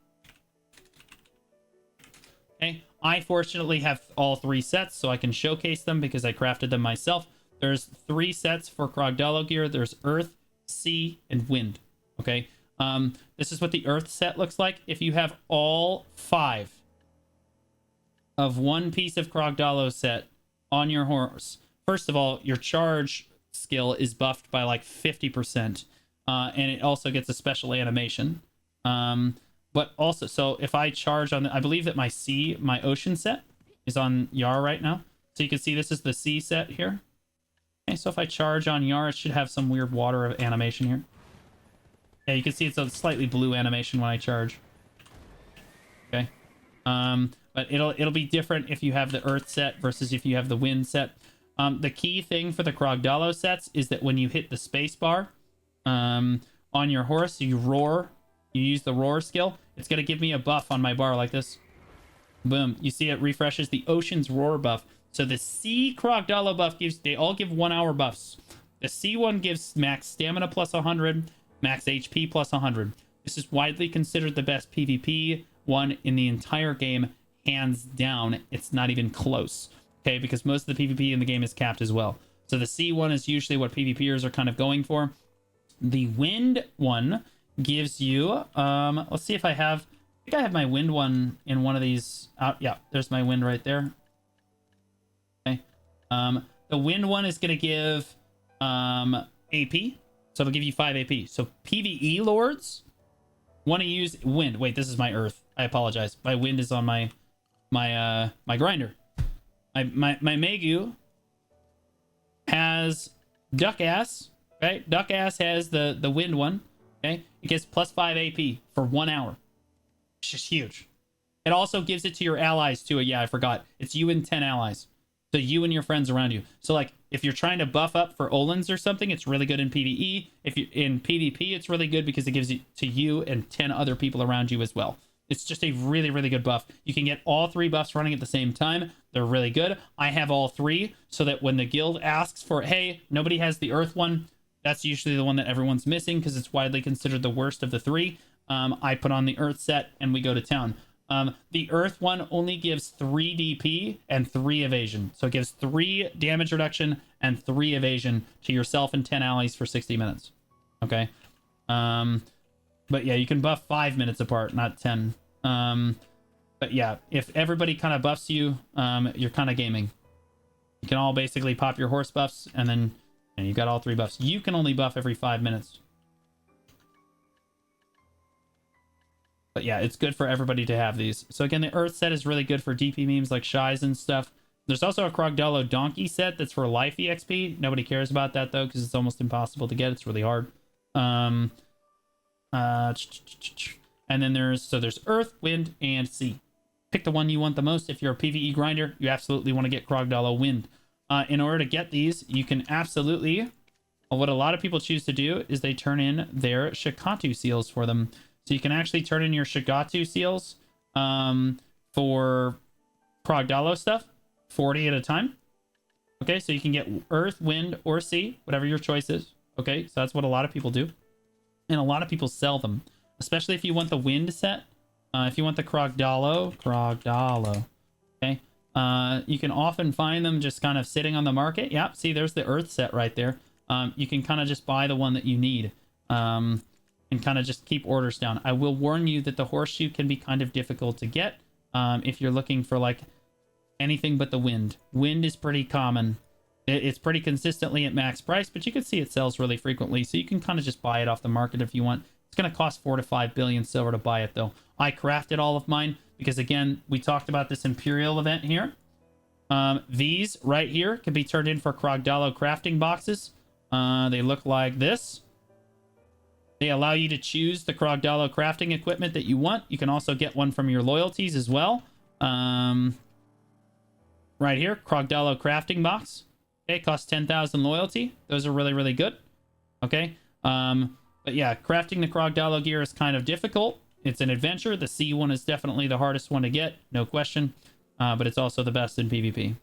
Okay, I fortunately have all 3 sets, so I can showcase them because I crafted them myself. There's 3 sets for Krogdalo gear. There's Earth, Sea, and Wind. Okay, this is what the Earth set looks like. If you have all 5 of one piece of Krogdalo set on your horse, first of all, your charge skill is buffed by like 50%. And it also gets a special animation. But also, so if I charge on, I believe that my ocean set is on Yar right now. So you can see this is the sea set here. Okay, so if I charge on Yar, it should have some weird water animation here. Yeah, you can see it's a slightly blue animation when I charge. Okay. But it'll be different if you have the earth set versus if you have the wind set. The key thing for the Krogdalo sets is that when you hit the space bar on your horse, you roar. You use the roar skill. It's going to give me a buff on my bar like this. Boom. You see it refreshes the ocean's roar buff. So the sea Krogdalo buff they all give 1 hour buffs. The sea one gives max stamina plus 100, max HP plus 100. This is widely considered the best PvP one in the entire game, hands down. It's not even close. Okay, because most of the PvP in the game is capped as well. So the sea one is usually what PvPers are kind of going for. The wind one gives you let's see if I think I have my wind one in one of these out. Yeah, there's my wind right there. Okay. The wind one is going to give AP, so it'll give you 5 AP. So PvE lords want to use wind. Wait, this is my earth. I apologize. My wind is on my grinder. My Megu has duck ass, right? Duck ass has the wind one. Okay, it gets plus 5 AP for 1 hour. It's just huge. It also gives it to your allies too. Yeah, I forgot. It's you and 10 allies. So you and your friends around you. So like if you're trying to buff up for Olins or something, it's really good in PvE. If you in PvP, it's really good because it gives it to you and 10 other people around you as well. It's just a really, really good buff. You can get all 3 buffs running at the same time. They're really good. I have all 3 so that when the guild asks for, hey, nobody has the earth one, that's usually the one that everyone's missing because it's widely considered the worst of the 3. I put on the earth set and we go to town. The earth one only gives 3 DP and 3 evasion. So it gives 3 damage reduction and 3 evasion to yourself and 10 allies for 60 minutes. Okay. But yeah, you can buff 5 minutes apart, not 10. But yeah, if everybody kind of buffs you, you're kind of gaming. You can all basically pop your horse buffs and then you got all 3 buffs. You can only buff every 5 minutes. But yeah, it's good for everybody to have these. So again, the earth set is really good for DP memes like Shies and stuff. There's also a Krogdalo donkey set that's for life EXP. Nobody cares about that though, because it's almost impossible to get. It's really hard. And then there's earth, wind, and sea. Pick the one you want the most. If you're a PvE grinder, you absolutely want to get Krogdalo wind. In order to get these, you can absolutely... What a lot of people choose to do is they turn in their Shikatu seals for them. So you can actually turn in your Shikatu seals for Krogdalo stuff, 40 at a time. Okay, so you can get earth, wind, or sea, whatever your choice is. Okay, so that's what a lot of people do. And a lot of people sell them, especially if you want the wind set. If you want the Krogdalo, okay. You can often find them just kind of sitting on the market. Yep, see, there's the earth set right there. You can kind of just buy the one that you need and kind of just keep orders down. I will warn you that the horseshoe can be kind of difficult to get if you're looking for like anything but the wind. Wind is pretty common. It's pretty consistently at max price, but you can see it sells really frequently, so you can kind of just buy it off the market if you want. It's going to cost 4 to 5 billion silver to buy it, though. I crafted all of mine because, again, we talked about this Imperial event here. These right here can be turned in for Krogdalo crafting boxes. They look like this. They allow you to choose the Krogdalo crafting equipment that you want. You can also get one from your loyalties as well. Right here, Krogdalo crafting box. Okay, costs 10,000 loyalty. Those are really, really good. Okay. But yeah, crafting the Krogdalo gear is kind of difficult. It's an adventure. The sea one is definitely the hardest one to get, no question. But it's also the best in PvP.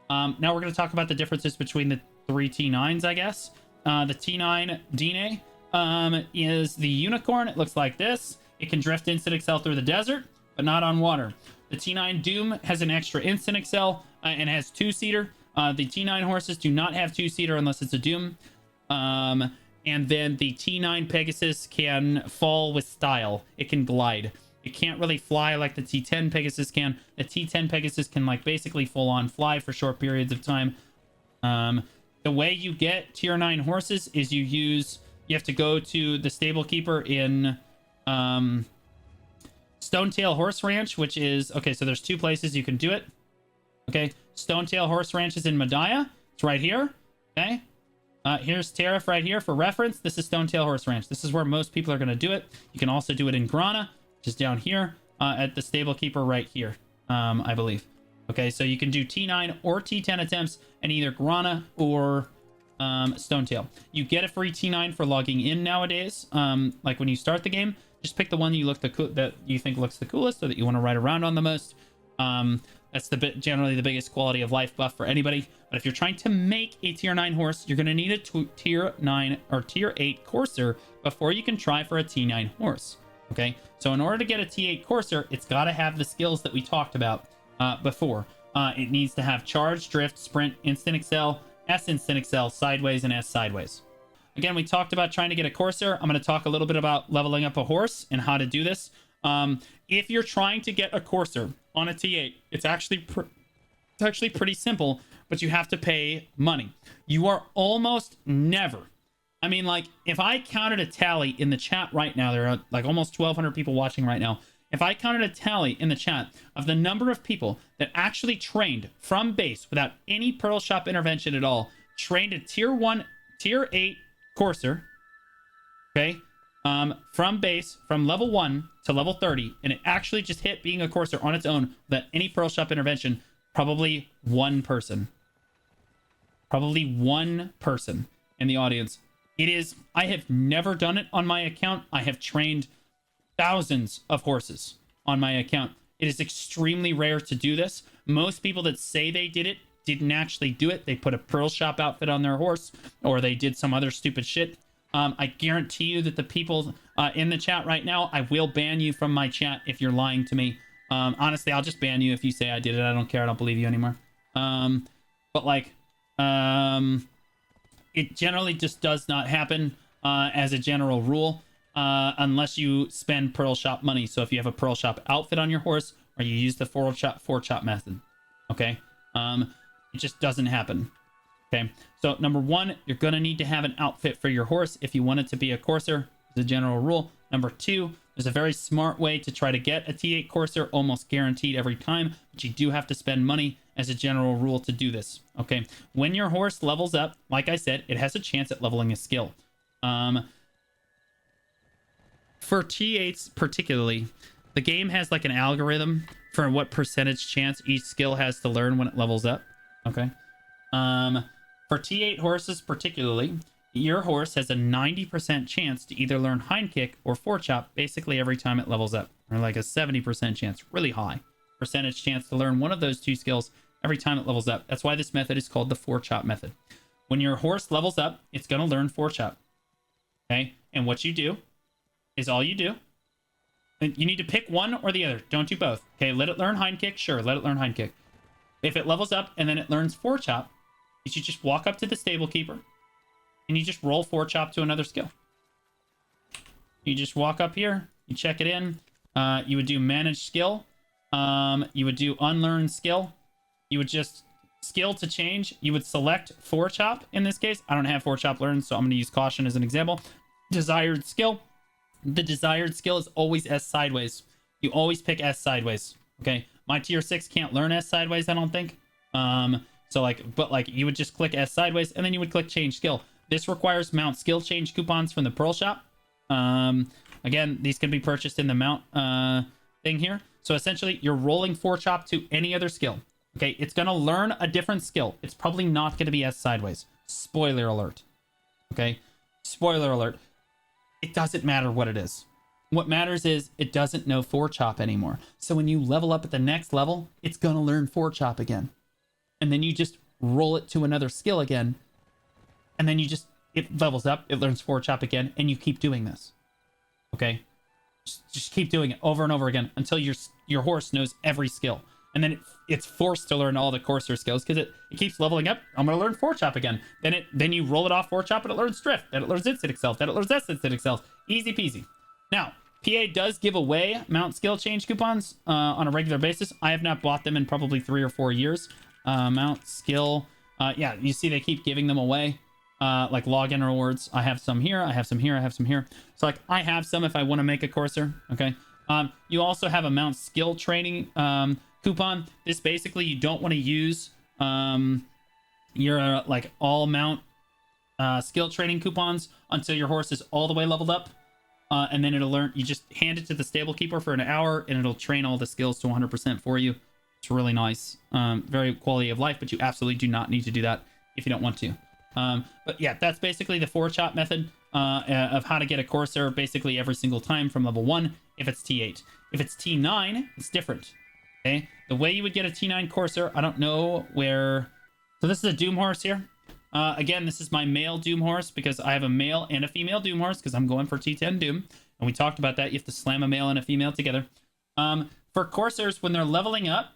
Now we're going to talk about the differences between the 3 T9s, I guess. The T9 Dine is the unicorn. It looks like this. It can drift instant excel through the desert, but not on water. The T9 Doom has an extra instant excel and has 2-seater. The T9 horses do not have 2-seater unless it's a Doom. And then the T9 Pegasus can fall with style. It can glide. It can't really fly like the T10 Pegasus can. The T10 Pegasus can like basically full on fly for short periods of time. The way you get tier 9 horses is you have to go to the stable keeper in Stonetail Horse Ranch, which is, okay, so there's two places you can do it. Okay, Stonetail Horse Ranch is in Medaya. It's right here. Okay, here's Tariff right here for reference. This is Stonetail Horse Ranch. This is where most people are going to do it. You can also do it in Grana, which is down here at the Stable Keeper right here, I believe. Okay, so you can do T9 or T10 attempts in either Grana or Stonetail. You get a free T9 for logging in nowadays. Like when you start the game, just pick the one that you think looks the coolest, or that you want to ride around on the most. That's generally the biggest quality of life buff for anybody. But if you're trying to make a tier 9 horse, you're going to need a tier 9 or tier 8 courser before you can try for a T9 horse. Okay, so in order to get a T8 courser, it's got to have the skills that we talked about before. It needs to have charge, drift, sprint, instant excel, S instant excel, sideways, and S sideways. Again, we talked about trying to get a courser. I'm going to talk a little bit about leveling up a horse and how to do this. If you're trying to get a courser on a T8, it's actually pretty simple, but you have to pay money. You are almost never, I mean, like, if I counted a tally in the chat right now, there are like almost 1,200 people watching right now. If I counted a tally in the chat of the number of people that actually trained from base without any Pearl Shop intervention at all, trained a tier 1, tier 8 courser, okay, from base, from level 1 to level 30, and it actually just hit being a courser on its own without any Pearl Shop intervention, probably one person. Probably one person in the audience. I have never done it on my account. I have trained thousands of horses on my account. It is extremely rare to do this. Most people that say they did it didn't actually do it. They put a Pearl Shop outfit on their horse, or they did some other stupid shit. I guarantee you that the people in the chat right now, I will ban you from my chat if you're lying to me. Honestly, I'll just ban you if you say I did it. I don't care. I don't believe you anymore. But like, it generally just does not happen as a general rule. Unless you spend Pearl Shop money. So if you have a Pearl Shop outfit on your horse, or you use the four chop method, okay, it just doesn't happen. Okay, so number one, you're gonna need to have an outfit for your horse if you want it to be a courser, as a general rule. Number two, there's a very smart way to try to get a T8 courser, almost guaranteed every time, but you do have to spend money as a general rule to do this. Okay, when your horse levels up, like I said, it has a chance at leveling a skill. For T8s particularly, the game has like an algorithm for what percentage chance each skill has to learn when it levels up. Okay. For T8 horses particularly, your horse has a 90% chance to either learn hind kick or forechop basically every time it levels up, or like a 70% chance, really high percentage chance to learn one of those two skills every time it levels up. That's why this method is called the forechop method. When your horse levels up, it's going to learn forechop. Okay. And what you do is all you do. You need to pick one or the other. Don't do both. Okay, let it learn hind kick. Sure, let it learn hind kick. If it levels up and then it learns forechop, you should just walk up to the stable keeper and you just roll forechop to another skill. You just walk up here, you check it in. You would do manage skill. You would do unlearn skill. You would just skill to change. You would select forechop in this case. I don't have forechop learned, so I'm going to use caution as an example. Desired skill. The desired skill is always S sideways. You always pick S sideways. Okay. My tier 6 can't learn S sideways, I don't think. So like, but like you would just click S sideways and then you would click change skill. This requires mount skill change coupons from the Pearl Shop. Again, these can be purchased in the mount thing here. So essentially you're rolling forechop to any other skill. Okay. It's going to learn a different skill. It's probably not going to be S sideways. Spoiler alert. Okay. Spoiler alert. It doesn't matter what it is. What matters is it doesn't know forechop anymore. So when you level up at the next level, it's going to learn forechop again. And then you just roll it to another skill again. And then it levels up, it learns forechop again, and you keep doing this. Okay? Just keep doing it over and over again until your horse knows every skill. And then it's forced to learn all the courser skills because it keeps leveling up. I'm going to learn forechop again. Then you roll it off forechop and it learns drift. Then it learns instant excel. Then it learns S instant excel. Easy peasy. Now, PA does give away mount skill change coupons on a regular basis. I have not bought them in probably 3 or 4 years. Mount skill. Yeah, you see they keep giving them away. Like login rewards. I have some here. I have some here. I have some here. So like I have some if I want to make a courser. Okay. You also have a mount skill training coupon. This basically, you don't want to use your like all mount skill training coupons until your horse is all the way leveled up. And then it'll learn, you just hand it to the stable keeper for an hour and it'll train all the skills to 100% for you. It's really nice. Very quality of life, but you absolutely do not need to do that if you don't want to. But yeah, that's basically the 4-chop method of how to get a Corsair basically every single time from level 1 if it's T8. If it's T9, it's different. Okay, the way you would get a T9 Corsair, I don't know where. So this is a Doom horse here. Again, this is my male Doom horse because I have a male and a female Doom horse because I'm going for T10 Doom. And we talked about that. You have to slam a male and a female together. For Corsairs, when they're leveling up,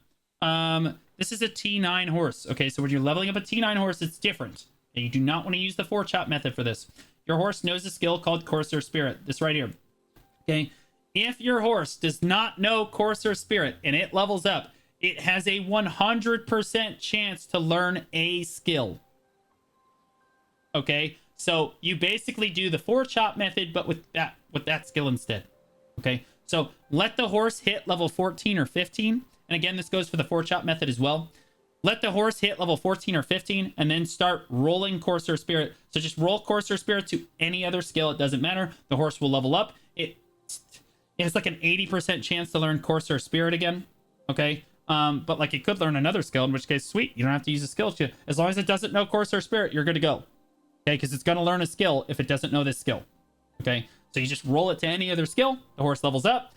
this is a T9 horse. Okay, so when you're leveling up a T9 horse, it's different. Okay, you do not want to use the 4-chop method for this. Your horse knows a skill called Corsair Spirit. This right here. Okay, if your horse does not know Corsair Spirit and it levels up, it has a 100% chance to learn a skill. Okay, so you basically do the 4-chop method, but with that skill instead. Okay, so let the horse hit level 14 or 15. And again, this goes for the 4-chop method as well. Let the horse hit level 14 or 15 and then start rolling Corsair Spirit. So just roll Corsair Spirit to any other skill. It doesn't matter. The horse will level up. It has like an 80% chance to learn Corsair Spirit again. Okay. But like it could learn another skill, in which case, sweet. You don't have to use a skill. As long as it doesn't know Corsair Spirit, you're good to go. Okay. Because it's going to learn a skill if it doesn't know this skill. Okay. So you just roll it to any other skill. The horse levels up.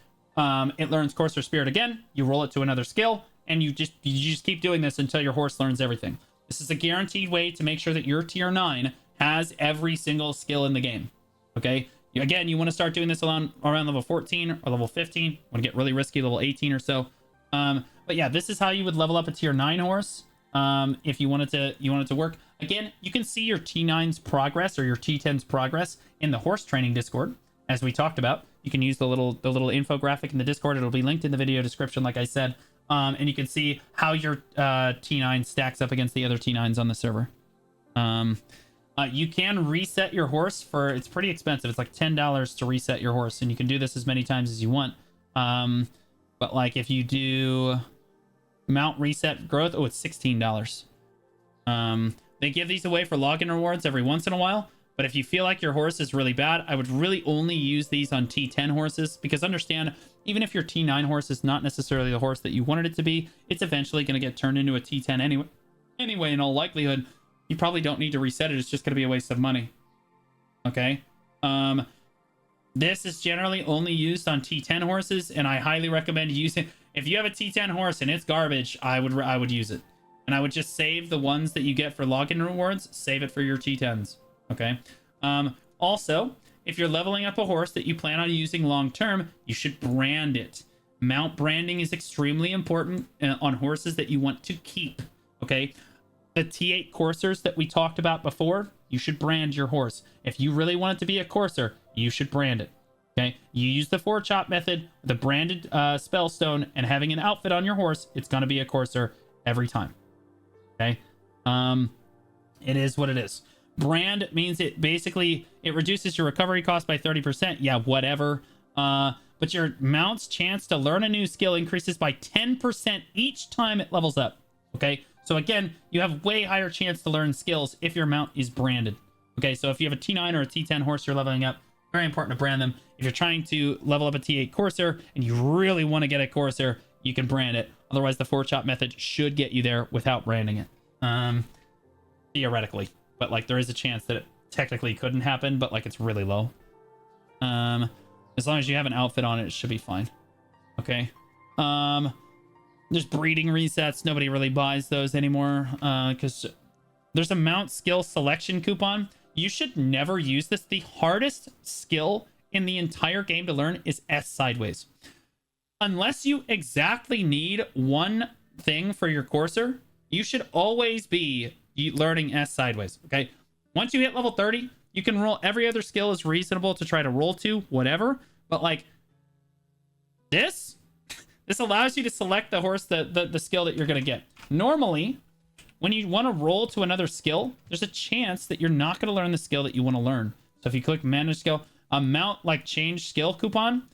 It learns Corsair Spirit again. You roll it to another skill. And you just keep doing this until your horse learns everything. This is a guaranteed way to make sure that your tier 9 has every single skill in the game. Okay? Again, you want to start doing this around level 14 or level 15. Want to get really risky, level 18 or so. But yeah, this is how you would level up a tier 9 horse. If you wanted to work. Again, you can see your T9's progress or your T10's progress in the horse training Discord, as we talked about. You can use the little infographic in the Discord. It'll be linked in the video description, like I said. And you can see how your T9 stacks up against the other T9s on the server. You can reset your horse it's pretty expensive. It's like $10 to reset your horse, and you can do this as many times as you want. But like if you do mount reset growth, it's $16. They give these away for login rewards every once in a while. But if you feel like your horse is really bad, I would really only use these on T10 horses, because understand, even if your T9 horse is not necessarily the horse that you wanted it to be, it's eventually going to get turned into a T10 anyway. Anyway, in all likelihood, you probably don't need to reset it. It's just going to be a waste of money. Okay. This is generally only used on T10 horses, and I highly recommend using. If you have a T10 horse and it's garbage, I would use it, and I would just save the ones that you get for login rewards. Save it for your T10s. Okay. Also, if you're leveling up a horse that you plan on using long term, you should brand it. Mount branding is extremely important on horses that you want to keep. Okay. The T8 Corsairs that we talked about before, you should brand your horse. If you really want it to be a Corsair, you should brand it. Okay. You use the 4-chop method, the branded spellstone, and having an outfit on your horse, it's going to be a Corsair every time. Okay. It is what it is. Brand means it reduces your recovery cost by 30%. Yeah, whatever. But your mount's chance to learn a new skill increases by 10% each time it levels up. Okay, so again, you have way higher chance to learn skills if your mount is branded. Okay, so if you have a T9 or a T10 horse you're leveling up, very important to brand them. If you're trying to level up a T8 Corsair and you really want to get a Corsair, you can brand it. Otherwise, the 4-chop method should get you there without branding it. Theoretically. But like there is a chance that it technically couldn't happen, but like it's really low. As long as you have an outfit on it, it should be fine. Okay. There's breeding resets. Nobody really buys those anymore because there's a mount skill selection coupon. You should never use this. The hardest skill in the entire game to learn is S sideways. Unless you exactly need one thing for your Corsair, you should always be learning S sideways. Okay, once you hit level 30, you can roll every other skill is reasonable to try to roll to, whatever. But like this allows you to select the horse, the skill that you're going to get. Normally, when you want to roll to another skill, there's a chance that you're not going to learn the skill that you want to learn. So if you click manage skill, a mount like change skill coupon,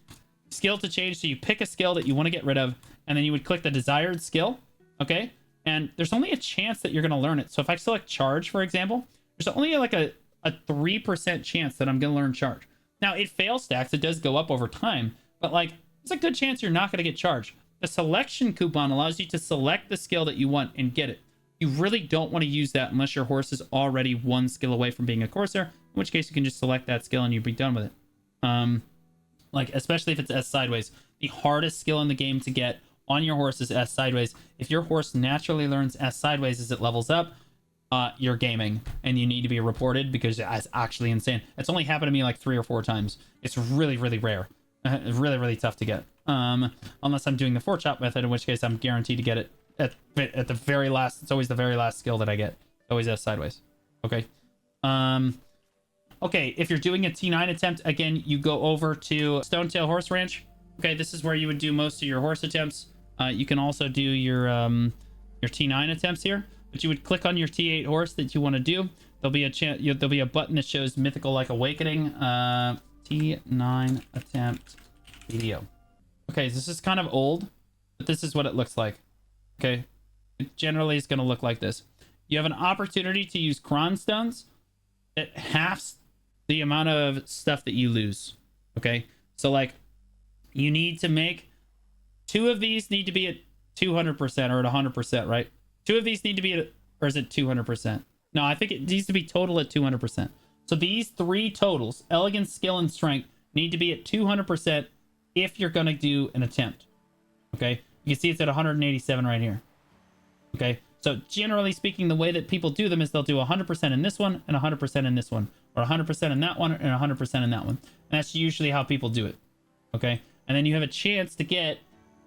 skill to change. So you pick a skill that you want to get rid of, and then you would click the desired skill. Okay. And there's only a chance that you're going to learn it. So if I select charge, for example, there's only like a 3% chance that I'm going to learn charge. Now it fail stacks. It does go up over time, but like it's a good chance you're not going to get charge. The selection coupon allows you to select the skill that you want and get it. You really don't want to use that unless your horse is already one skill away from being a courser, in which case you can just select that skill and you'd be done with it. Like, especially if it's S sideways, the hardest skill in the game to get on your horse is S sideways. If your horse naturally learns S sideways as it levels up, you're gaming and you need to be reported because it's actually insane. It's only happened to me like 3 or 4 times. It's really, really rare. Really, really tough to get. Unless I'm doing the 4-chop method, in which case I'm guaranteed to get it at the very last. It's always the very last skill that I get. Always S sideways. Okay. Okay, if you're doing a T9 attempt, again, you go over to Stonetail Horse Ranch. Okay, this is where you would do most of your horse attempts. You can also do your T9 attempts here, but you would click on your T8 horse that you want to do. There'll be there'll be a button that shows Mythical Like Awakening. T9 attempt BDO. Okay, this is kind of old, but this is what it looks like. Okay, it generally is going to look like this. You have an opportunity to use Cron Stones that halves the amount of stuff that you lose. Okay, so like you need to make 2 of these need to be at 200% or at 100%, right? 2 of these need to be at, or is it 200%? No, I think it needs to be total at 200%. So these 3 totals, elegance, skill, and strength, need to be at 200% if you're going to do an attempt. Okay, you can see it's at 187 right here. Okay, so generally speaking, the way that people do them is they'll do 100% in this one and 100% in this one, or 100% in that one and 100% in that one. And that's usually how people do it. Okay, and then you have a chance to get,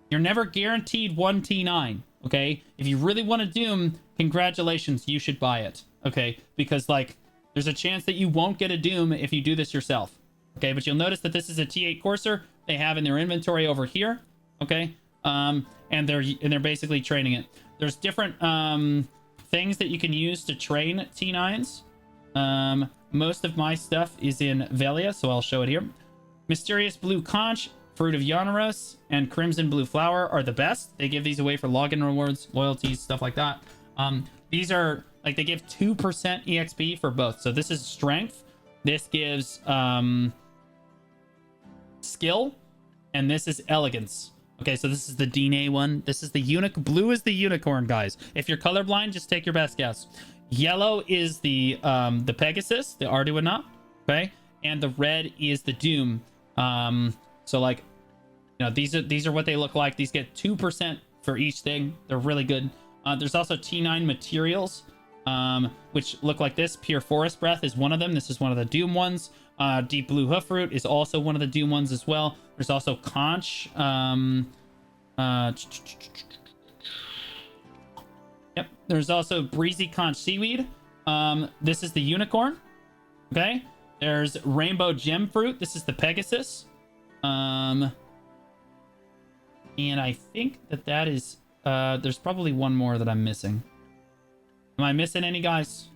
you're never guaranteed 1 T9. Okay, if you really want to Doom, congratulations, you should buy it. Okay, because like there's a chance that you won't get a Doom if you do this yourself. Okay, but you'll notice that this is a T8 courser they have in their inventory over here. Okay, and they're basically training it. There's different things that you can use to train T9s. Most of my stuff is in Velia, so I'll show it here. Mysterious Blue Conch, Fruit of Yonaros, and Crimson Blue Flower are the best. They give these away for login rewards, loyalties, stuff like that. These are like they give 2% EXP for both. So this is strength. This gives skill, and this is elegance. Okay, so this is the DNA one. This is the blue is the unicorn, guys. If you're colorblind, just take your best guess. Yellow is the Pegasus, the Arduino. Okay, and the red is the Doom. So like, you know, these are what they look like. These get 2% for each thing. They're really good. There's also T9 materials, which look like this. Pure Forest Breath is one of them. This is one of the Doom ones. Deep Blue Hoofroot is also one of the Doom ones as well. There's also Conch. Yep. There's also Breezy Conch Seaweed. This is the Unicorn. Okay. There's Rainbow Gem Fruit. This is the Pegasus. And I think that is... there's probably one more that I'm missing. Am I missing any, guys?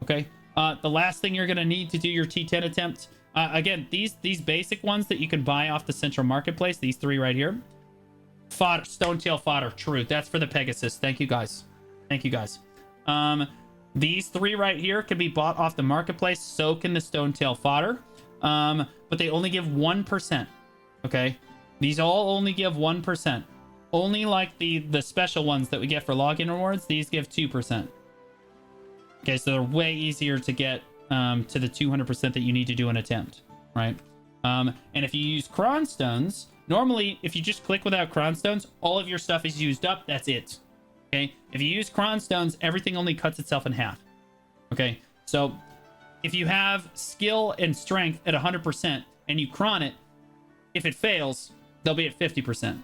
Okay. The last thing you're going to need to do your T10 attempt... again, these basic ones that you can buy off the central marketplace, these 3 right here. Fodder, Stonetail Fodder, true. That's for the Pegasus. Thank you, guys. Thank you, guys. These 3 right here can be bought off the marketplace. So can the Stonetail Fodder. But they only give 1%. Okay? These all only give 1%. Only like the special ones that we get for login rewards, these give 2%. Okay, so they're way easier to get to the 200% that you need to do an attempt, right? And if you use Cron Stones, normally if you just click without Cron Stones, all of your stuff is used up. That's it. Okay, if you use Cron Stones, everything only cuts itself in half. Okay, so if you have skill and strength at 100% and you cron it, if it fails, they'll be at 50%.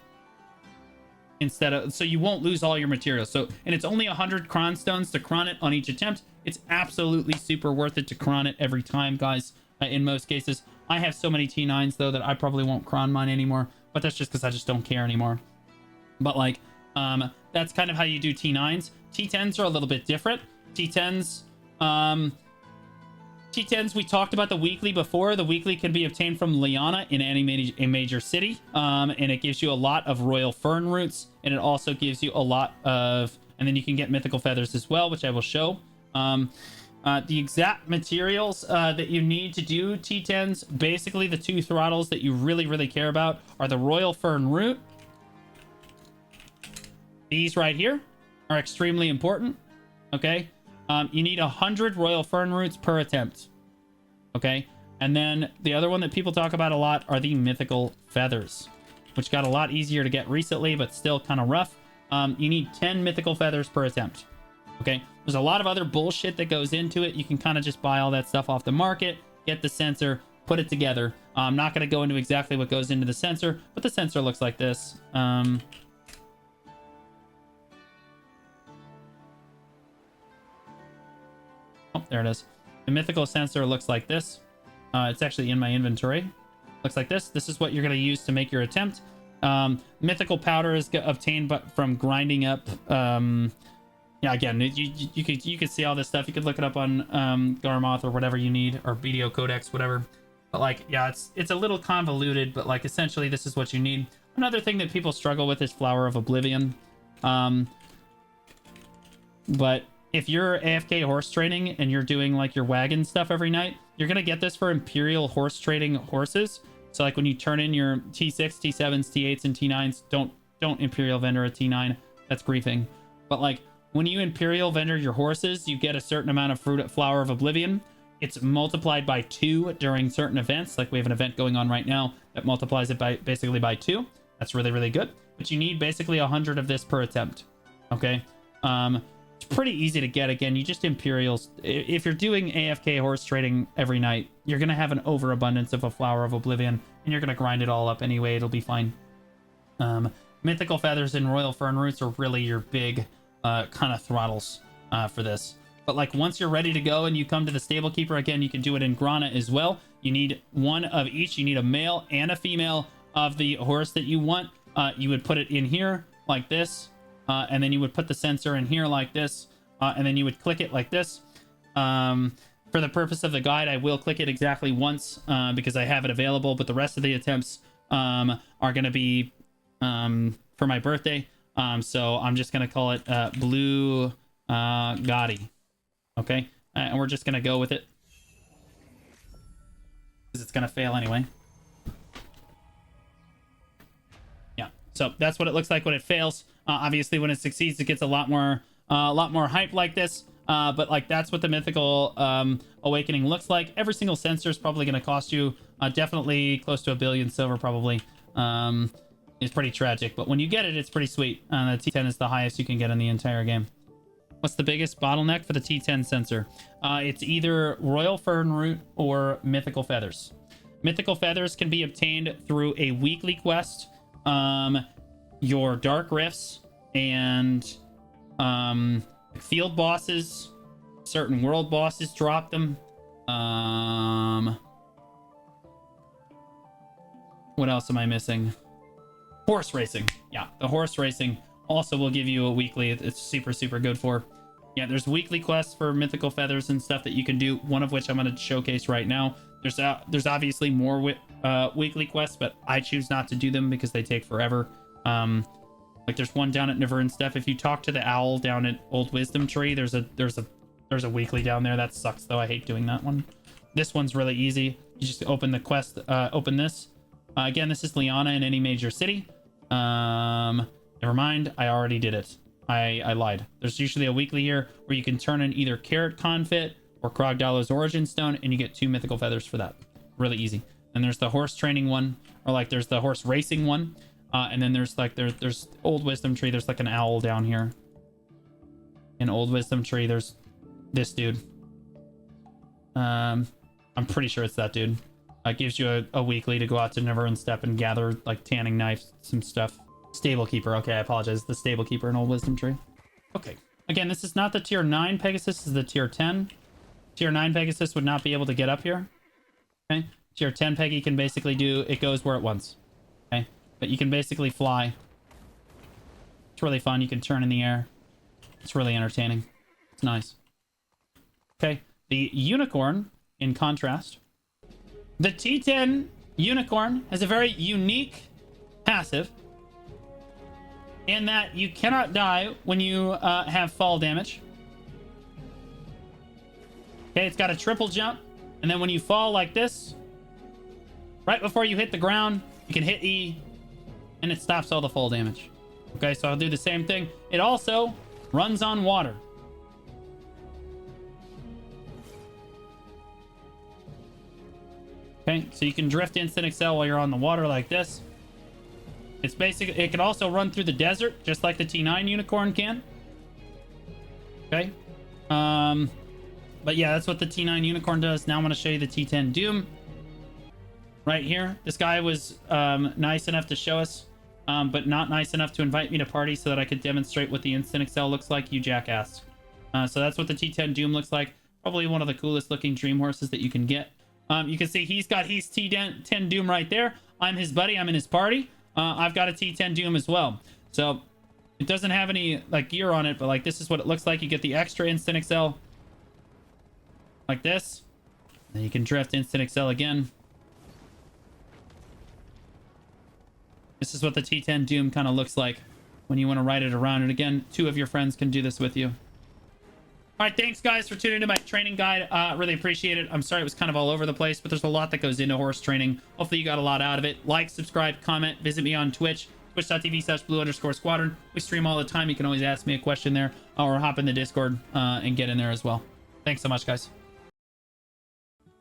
Instead of, so you won't lose all your materials. So, and it's only 100 Cron Stones to cron it on each attempt. It's absolutely super worth it to cron it every time, guys. In most cases, I have so many T9s though that I probably won't cron mine anymore, but that's just because I just don't care anymore. But like, that's kind of how you do T9s. T10s are a little bit different. T10s, T10s, we talked about the weekly before. The weekly can be obtained from Liana in any major city. And it gives you a lot of royal fern roots. And it also gives you a lot of... And then you can get mythical feathers as well, which I will show. The exact materials that you need to do T10s, basically the two throttles that you really, really care about are the royal fern root. These right here are extremely important. Okay. You need 100 royal fern roots per attempt. Okay. And then the other one that people talk about a lot are the mythical feathers, which got a lot easier to get recently, but still kind of rough. You need 10 mythical feathers per attempt. Okay. There's a lot of other bullshit that goes into it. You can kind of just buy all that stuff off the market, get the sensor, put it together. I'm not going to go into exactly what goes into the sensor, but the sensor looks like this. Oh, there it is. The mythical sensor looks like this. It's actually in my inventory. Looks like this. This is what you're going to use to make your attempt. Mythical powder is obtained from grinding up. Yeah, again, you could see all this stuff. You could look it up on Garmoth or whatever you need, or BDO Codex, whatever. But like, yeah, it's a little convoluted, but like essentially this is what you need. Another thing that people struggle with is Flower of Oblivion. But if you're AFK horse training and you're doing like your wagon stuff every night, you're going to get this for Imperial horse trading horses. So like when you turn in your T6, T7s, T8s, and T9s, don't Imperial vendor a T9. That's griefing. But like when you Imperial vendor your horses, you get a certain amount of fruit at Flower of Oblivion. It's multiplied by 2 during certain events. Like we have an event going on right now that multiplies it by basically by 2. That's really, really good. But you need basically 100 of this per attempt. Okay. It's pretty easy to get. Again, you just Imperials. If you're doing AFK horse trading every night, you're going to have an overabundance of a Flower of Oblivion, and you're going to grind it all up anyway. It'll be fine. Mythical feathers and royal fern roots are really your big kind of throttles for this. But like once you're ready to go and you come to the stable keeper, again, you can do it in Grana as well. You need one of each. You need a male and a female of the horse that you want. You would put it in here like this. And then you would put the sensor in here like this, and then you would click it like this. For the purpose of the guide, I will click it exactly once because I have it available, but the rest of the attempts are going to be for my birthday. So I'm just going to call it Blue Gotti. Okay? And we're just going to go with it because it's going to fail anyway. Yeah, so that's what it looks like when it fails. Obviously, when it succeeds, it gets a lot more hype like this. But like that's what the mythical awakening looks like. Every single sensor is probably going to cost you definitely close to 1 billion silver. Probably it's pretty tragic, but when you get it, it's pretty sweet. The T10 is the highest you can get in the entire game. What's the biggest bottleneck for the T10 sensor? It's either royal fern root or mythical feathers. Mythical feathers can be obtained through a weekly quest. Your dark rifts and field bosses, certain world bosses drop them. What else am I missing? Horse racing. Yeah, the horse racing also will give you a weekly. It's super, super good for. Yeah, there's weekly quests for mythical feathers and stuff that you can do, one of which I'm going to showcase right now. There's obviously more weekly quests, but I choose not to do them because they take forever. Like there's one down at Nivern Steph. If you talk to the owl down at Old Wisdom Tree, there's a weekly down there. That sucks though. I hate doing that one. This one's really easy. You just open the quest, open this. Again, this is Liana in any major city. Never mind. I already did it. I lied. There's usually a weekly here where you can turn in either Carrot Confit or Krogdala's Origin Stone, and you get 2 mythical feathers for that. Really easy. And there's the horse training one, or like there's the horse racing one. And then there's like there's Old Wisdom Tree. There's like an owl down here. In Old Wisdom Tree, there's this dude. I'm pretty sure it's that dude. It gives you a weekly to go out to Nivern Step and gather like tanning knives, some stuff. Stable Keeper. Okay, I apologize. The Stable Keeper in Old Wisdom Tree. Okay. Again, this is not the tier 9 Pegasus. This is the tier 10. Tier 9 Pegasus would not be able to get up here. Okay. Tier 10 Peggy can basically do, it goes where it wants. Okay. But you can basically fly. It's really fun. You can turn in the air. It's really entertaining. It's nice. Okay. The Unicorn in contrast. The T10 Unicorn has a very unique passive in that you cannot die when you have fall damage. Okay, it's got a triple jump, and then when you fall like this, right before you hit the ground, you can hit E, and it stops all the fall damage. Okay, so I'll do the same thing. It also runs on water. Okay, so you can drift instant excel while you're on the water like this. It's basically, it can also run through the desert, just like the T9 Unicorn can. Okay. But yeah, that's what the T9 Unicorn does. Now I'm going to show you the T10 Doom. Right here. This guy was nice enough to show us, but not nice enough to invite me to party so that I could demonstrate what the instant excel looks like, you jackass. So that's what the T10 Doom looks like. Probably one of the coolest looking dream horses that you can get. You can see he's got his T10 Doom right there. I'm his buddy. I'm in his party. I've got a T10 Doom as well. So it doesn't have any like gear on it, but like this is what it looks like. You get the extra instant excel like this. Then you can drift instant excel again. This is what the T10 Doom kind of looks like when you want to ride it around. And again, 2 of your friends can do this with you. All right, thanks guys for tuning into my training guide. Really appreciate it. I'm sorry it was kind of all over the place, but there's a lot that goes into horse training. Hopefully you got a lot out of it. Like, subscribe, comment, visit me on Twitch, twitch.tv/blue_squadron. We stream all the time. You can always ask me a question there or hop in the Discord and get in there as well. Thanks so much, guys.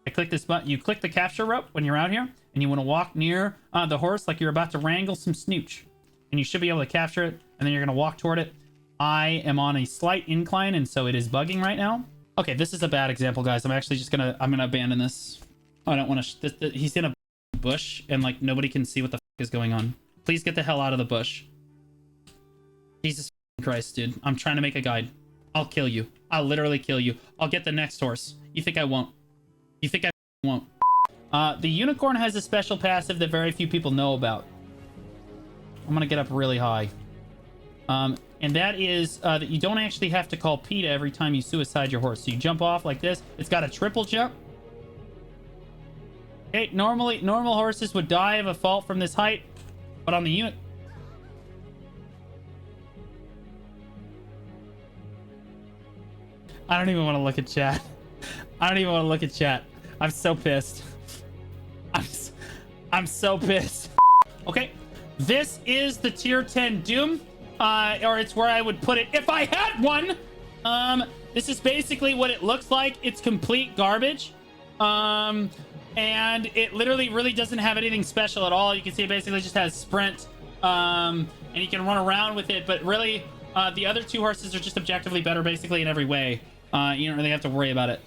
I click this button. You click the capture rope when you're out here, and you want to walk near the horse like you're about to wrangle some snooch. And you should be able to capture it, and then you're going to walk toward it. I am on a slight incline, and so it is bugging right now. Okay, this is a bad example, guys. I'm actually just gonna abandon this. I don't want to. He's in a bush, and like nobody can see what the is going on. Please get the hell out of the bush. Jesus Christ, dude. I'm trying to make a guide. I'll kill you. I'll literally kill you. I'll get the next horse. You think I won't? You think I won't? The Unicorn has a special passive that very few people know about. I'm gonna get up really high. And that is that you don't actually have to call PETA every time you suicide your horse. So you jump off like this. It's got a triple jump. Okay, normal horses would die of a fall from this height, but on the unit... I don't even want to look at chat. I don't even want to look at chat. I'm so pissed. I'm so pissed. Okay, this is the tier 10 Doom. Or it's where I would put it if I had one. This is basically what it looks like. It's complete garbage. And it literally really doesn't have anything special at all. You can see it basically just has sprint. And you can run around with it. But really, the other 2 horses are just objectively better basically in every way. You don't really have to worry about it.